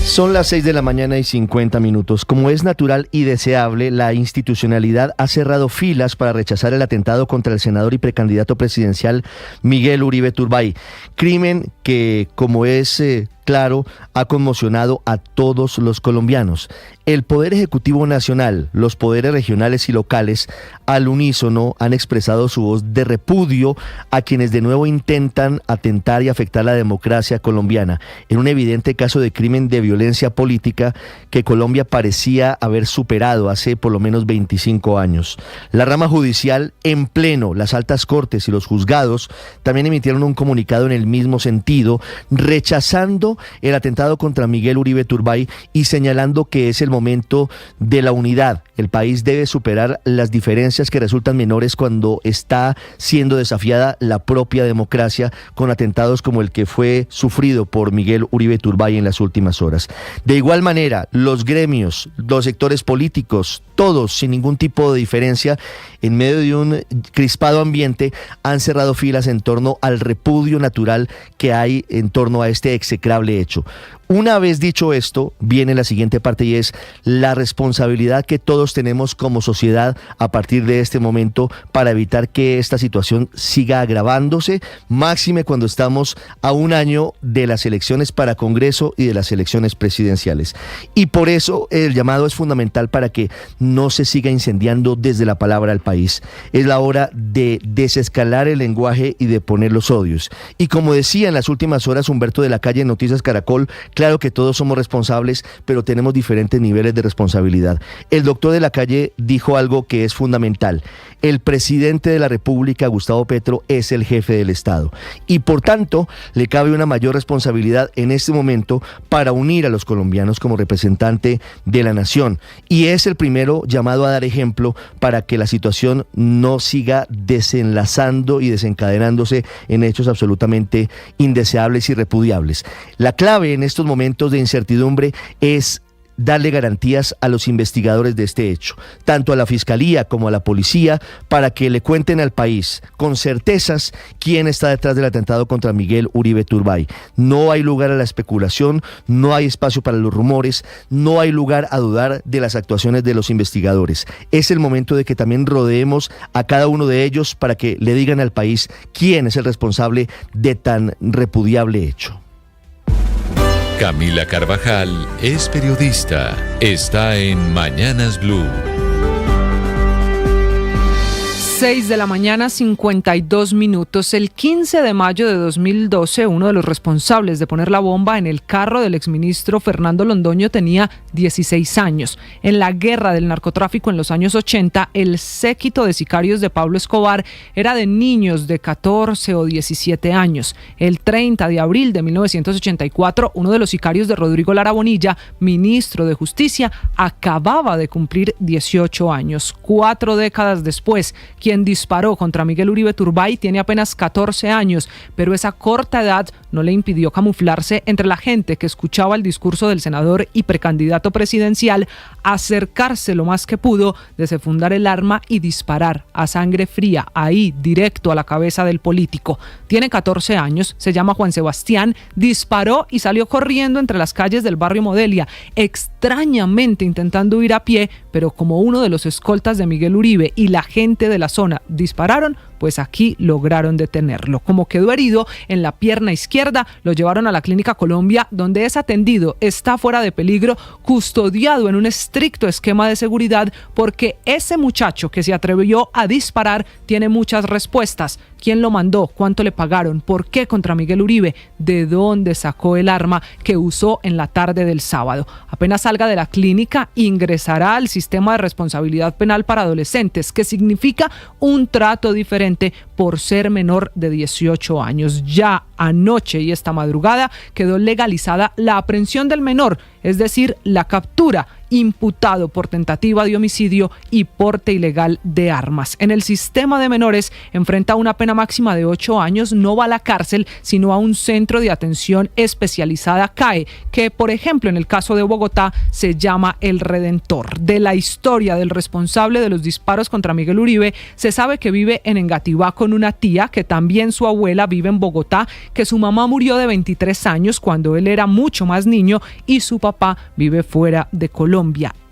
Son las 6:50 a.m. Como es natural y deseable, la institucionalidad ha cerrado filas para rechazar el atentado contra el senador y precandidato presidencial Miguel Uribe Turbay. Crimen que, como es claro, ha conmocionado a todos los colombianos. El Poder Ejecutivo Nacional, los poderes regionales y locales, al unísono, han expresado su voz de repudio a quienes de nuevo intentan atentar y afectar la democracia colombiana, en un evidente caso de crimen de violencia política que Colombia parecía haber superado hace por lo menos 25 años. La rama judicial en pleno, las altas cortes y los juzgados también emitieron un comunicado en el mismo sentido, rechazando el atentado contra Miguel Uribe Turbay y señalando que es el momento de la unidad. El país debe superar las diferencias que resultan menores cuando está siendo desafiada la propia democracia con atentados como el que fue sufrido por Miguel Uribe Turbay en las últimas horas. De igual manera, los gremios, los sectores políticos, todos sin ningún tipo de diferencia, en medio de un crispado ambiente, han cerrado filas en torno al repudio natural que hay en torno a este execrable hecho. Una vez dicho esto, viene la siguiente parte, y es la responsabilidad que todos tenemos como sociedad a partir de este momento para evitar que esta situación siga agravándose, máxime cuando estamos a un año de las elecciones para Congreso y de las elecciones presidenciales. Y por eso el llamado es fundamental para que no se siga incendiando desde la palabra al país. Es la hora de desescalar el lenguaje y de poner los odios. Y como decía en las últimas horas Humberto de la Calle en Noticias Caracol, claro que todos somos responsables, pero tenemos diferentes niveles de responsabilidad. El doctor de la Calle dijo algo que es fundamental. El presidente de la República, Gustavo Petro, es el jefe del Estado y por tanto le cabe una mayor responsabilidad en este momento para unir a los colombianos como representante de la nación, y es el primero llamado a dar ejemplo para que la situación no siga desenlazando y desencadenándose en hechos absolutamente indeseables y repudiables. La clave en estos momentos de incertidumbre es darle garantías a los investigadores de este hecho, tanto a la Fiscalía como a la Policía, para que le cuenten al país con certezas quién está detrás del atentado contra Miguel Uribe Turbay. No hay lugar a la especulación, no hay espacio para los rumores, no hay lugar a dudar de las actuaciones de los investigadores. Es el momento de que también rodeemos a cada uno de ellos para que le digan al país quién es el responsable de tan repudiable hecho. Camila Carvajal es periodista. Está en Mañanas Blue. 6 de la mañana, 52 minutos. El 15 de mayo de 2012, uno de los responsables de poner la bomba en el carro del exministro Fernando Londoño tenía 16 años. En la guerra del narcotráfico en los años 80, el séquito de sicarios de Pablo Escobar era de niños de 14 o 17 años. El 30 de abril de 1984, uno de los sicarios de Rodrigo Lara Bonilla, ministro de Justicia, acababa de cumplir 18 años. 4 décadas después, quien disparó contra Miguel Uribe Turbay tiene apenas 14 años, pero esa corta edad no le impidió camuflarse entre la gente que escuchaba el discurso del senador y precandidato presidencial, acercarse lo más que pudo, desenfundar el arma y disparar a sangre fría, ahí, directo a la cabeza del político. Tiene 14 años, se llama Juan Sebastián, disparó y salió corriendo entre las calles del barrio Modelia, extrañamente intentando huir a pie, pero como uno de los escoltas de Miguel Uribe y la gente de la zona dispararon, pues aquí lograron detenerlo. Como quedó herido en la pierna izquierda, lo llevaron a la Clínica Colombia, donde es atendido, está fuera de peligro, custodiado en un estricto esquema de seguridad, porque ese muchacho que se atrevió a disparar tiene muchas respuestas. ¿Quién lo mandó? ¿Cuánto le pagaron? ¿Por qué contra Miguel Uribe? ¿De dónde sacó el arma que usó en la tarde del sábado? Apenas salga de la clínica, ingresará al sistema de responsabilidad penal para adolescentes, que significa un trato diferente por ser menor de 18 años. Ya anoche y esta madrugada quedó legalizada la aprehensión del menor, es decir, la captura, imputado por tentativa de homicidio y porte ilegal de armas. En el sistema de menores enfrenta una pena máxima de 8 años, no va a la cárcel, sino a un centro de atención especializada CAE, que por ejemplo en el caso de Bogotá se llama El Redentor. De la historia del responsable de los disparos contra Miguel Uribe, se sabe que vive en Engativá con una tía, que también su abuela vive en Bogotá, que su mamá murió de 23 años cuando él era mucho más niño y su papá vive fuera de Colombia.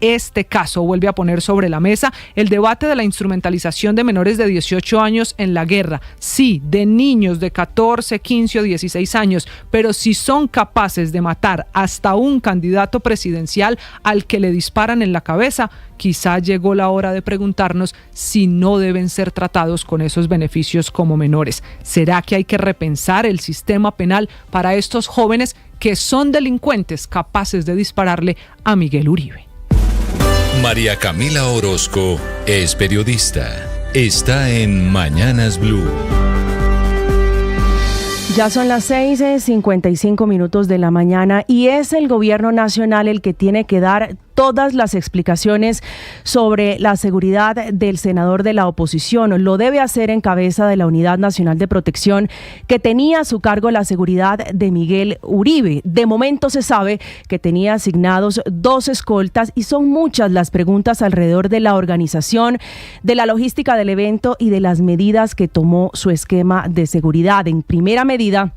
Este caso vuelve a poner sobre la mesa el debate de la instrumentalización de menores de 18 años en la guerra. Sí, de niños de 14, 15 o 16 años, pero si son capaces de matar hasta un candidato presidencial al que le disparan en la cabeza, quizá llegó la hora de preguntarnos si no deben ser tratados con esos beneficios como menores. ¿Será que hay que repensar el sistema penal para estos jóvenes que son delincuentes capaces de dispararle a Miguel Uribe? María Camila Orozco es periodista. Está en Mañanas Blue. Ya son las 6:55 minutos de la mañana y es el gobierno nacional el que tiene que dar todas las explicaciones sobre la seguridad del senador de la oposición. Lo debe hacer en cabeza de la Unidad Nacional de Protección, que tenía a su cargo la seguridad de Miguel Uribe. De momento se sabe que tenía asignados 2 escoltas y son muchas las preguntas alrededor de la organización, de la logística del evento y de las medidas que tomó su esquema de seguridad. En primera medida,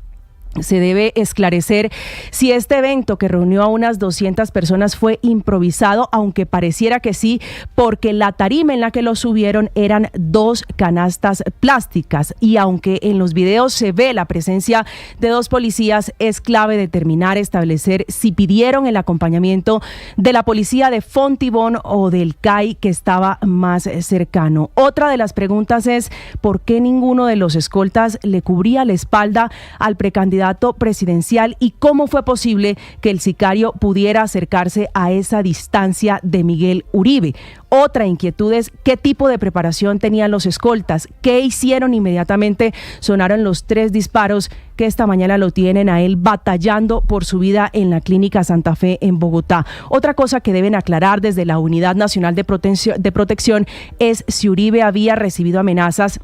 se debe esclarecer si este evento que reunió a unas 200 personas fue improvisado, aunque pareciera que sí, porque la tarima en la que lo subieron eran 2 canastas plásticas, y aunque en los videos se ve la presencia de 2 policías, es clave determinar, establecer si pidieron el acompañamiento de la policía de Fontibón o del CAI que estaba más cercano. Otra de las preguntas es ¿por qué ninguno de los escoltas le cubría la espalda al precandidato presidencial y cómo fue posible que el sicario pudiera acercarse a esa distancia de Miguel Uribe? Otra inquietud es qué tipo de preparación tenían los escoltas, qué hicieron inmediatamente sonaron los 3 disparos que esta mañana lo tienen a él batallando por su vida en la Clínica Santa Fe en Bogotá. Otra cosa que deben aclarar desde la Unidad Nacional de Protección es si Uribe había recibido amenazas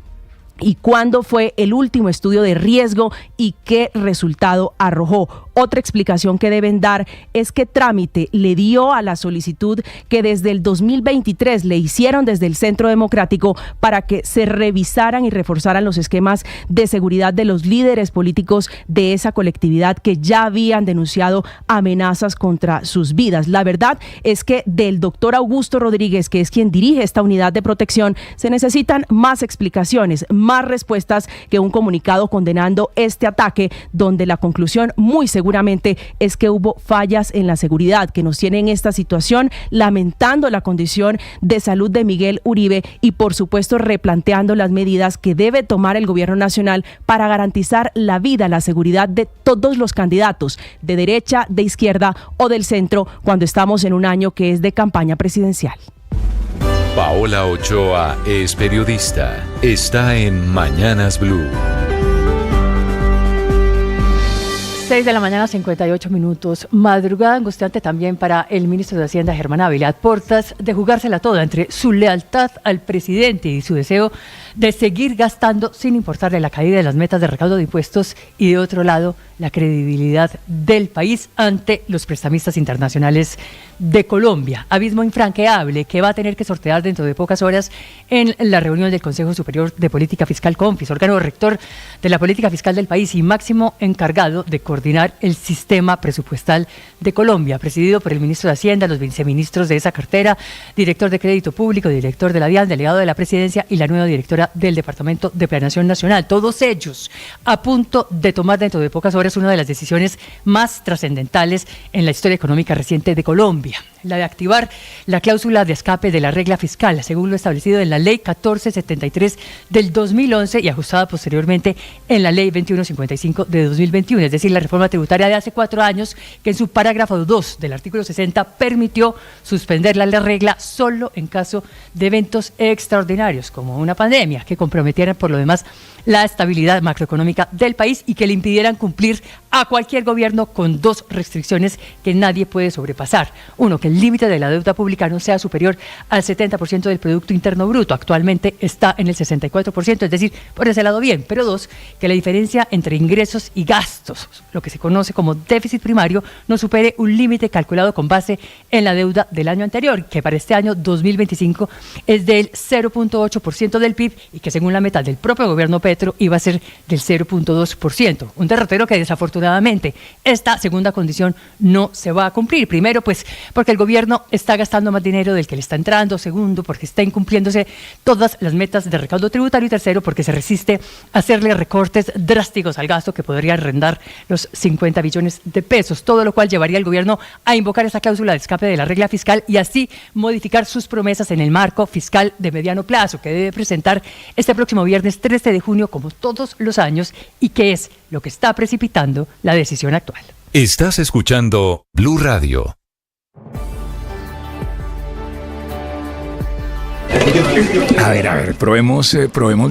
y cuándo fue el último estudio de riesgo y qué resultado arrojó. Otra explicación que deben dar es qué trámite le dio a la solicitud que desde el 2023 le hicieron desde el Centro Democrático para que se revisaran y reforzaran los esquemas de seguridad de los líderes políticos de esa colectividad que ya habían denunciado amenazas contra sus vidas. La verdad es que del doctor Augusto Rodríguez, que es quien dirige esta unidad de protección, se necesitan más explicaciones, más respuestas que un comunicado condenando este ataque, donde la conclusión muy seguramente es que hubo fallas en la seguridad que nos tienen en esta situación, lamentando la condición de salud de Miguel Uribe y por supuesto replanteando las medidas que debe tomar el gobierno nacional para garantizar la vida, la seguridad de todos los candidatos, de derecha, de izquierda o del centro, cuando estamos en un año que es de campaña presidencial. Paola Ochoa es periodista. Está en Mañanas Blue. 6:58 a.m. Madrugada angustiante también para el ministro de Hacienda, Germán Ávila, a puertas de jugársela toda entre su lealtad al presidente y su deseo de seguir gastando sin importarle la caída de las metas de recaudo de impuestos y, de otro lado, la credibilidad del país ante los prestamistas internacionales de Colombia. Abismo infranqueable que va a tener que sortear dentro de pocas horas en la reunión del Consejo Superior de Política Fiscal CONFIS, órgano rector de la política fiscal del país y máximo encargado de coordinar el sistema presupuestal de Colombia, presidido por el ministro de Hacienda, los viceministros de esa cartera, director de Crédito Público, director de la DIAN, delegado de la Presidencia y la nueva directora del Departamento de Planeación Nacional. Todos ellos a punto de tomar dentro de pocas horas una de las decisiones más trascendentales en la historia económica reciente de Colombia, la de activar la cláusula de escape de la regla fiscal, según lo establecido en la Ley 1473 del 2011 y ajustada posteriormente en la Ley 2155 de 2021, es decir, la reforma tributaria de hace 4 años, que en su parágrafo 2 del artículo 60 permitió suspender la regla solo en caso de eventos extraordinarios, como una pandemia, que comprometieran por lo demás la estabilidad macroeconómica del país y que le impidieran cumplir a cualquier gobierno con 2 restricciones que nadie puede sobrepasar. Uno, que el límite de la deuda pública no sea superior al 70% del Producto Interno Bruto. Actualmente está en el 64%, es decir, por ese lado bien. Pero 2, que la diferencia entre ingresos y gastos, lo que se conoce como déficit primario, no supere un límite calculado con base en la deuda del año anterior, que para este año 2025 es del 0.8% del PIB y que según la meta del propio gobierno Petro iba a ser del 0.2%. Un derrotero que desafortunadamente esta segunda condición no se va a cumplir. Primero, pues porque el gobierno está gastando más dinero del que le está entrando. Segundo, porque está incumpliéndose todas las metas de recaudo tributario. Y tercero, porque se resiste a hacerle recortes drásticos al gasto que podría rondar los 50 billones de pesos. Todo lo cual llevaría al gobierno a invocar esa cláusula de escape de la regla fiscal y así modificar sus promesas en el marco fiscal de mediano plazo que debe presentar este próximo viernes 13 de junio como todos los años y que es lo que está precipitando la decisión actual. Estás escuchando Blue Radio. A ver, probemos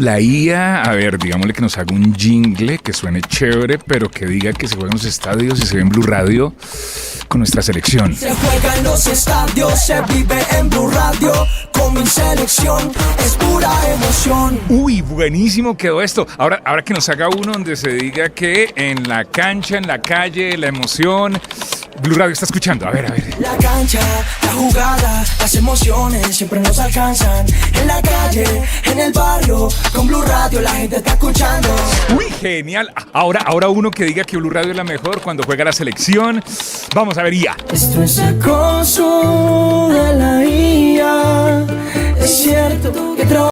la IA, a ver, digámosle que nos haga un jingle que suene chévere, pero que diga que se juega en los estadios y se ve en Blue Radio con nuestra selección. Se juega en los estadios, se vive en Blue Radio, con mi selección, es pura emoción. Uy, buenísimo quedó esto. Ahora que nos haga uno donde se diga que en la cancha, en la calle, la emoción. Blue Radio está escuchando, a ver. La cancha, la jugada, las emociones siempre nos alcanzan. En la calle, en el barrio, con Blue Radio la gente está escuchando. Uy, genial. Ahora uno que diga que Blue Radio es la mejor cuando juega la selección. Vamos a ver, IA. Esto es acoso de la IA. Es cierto que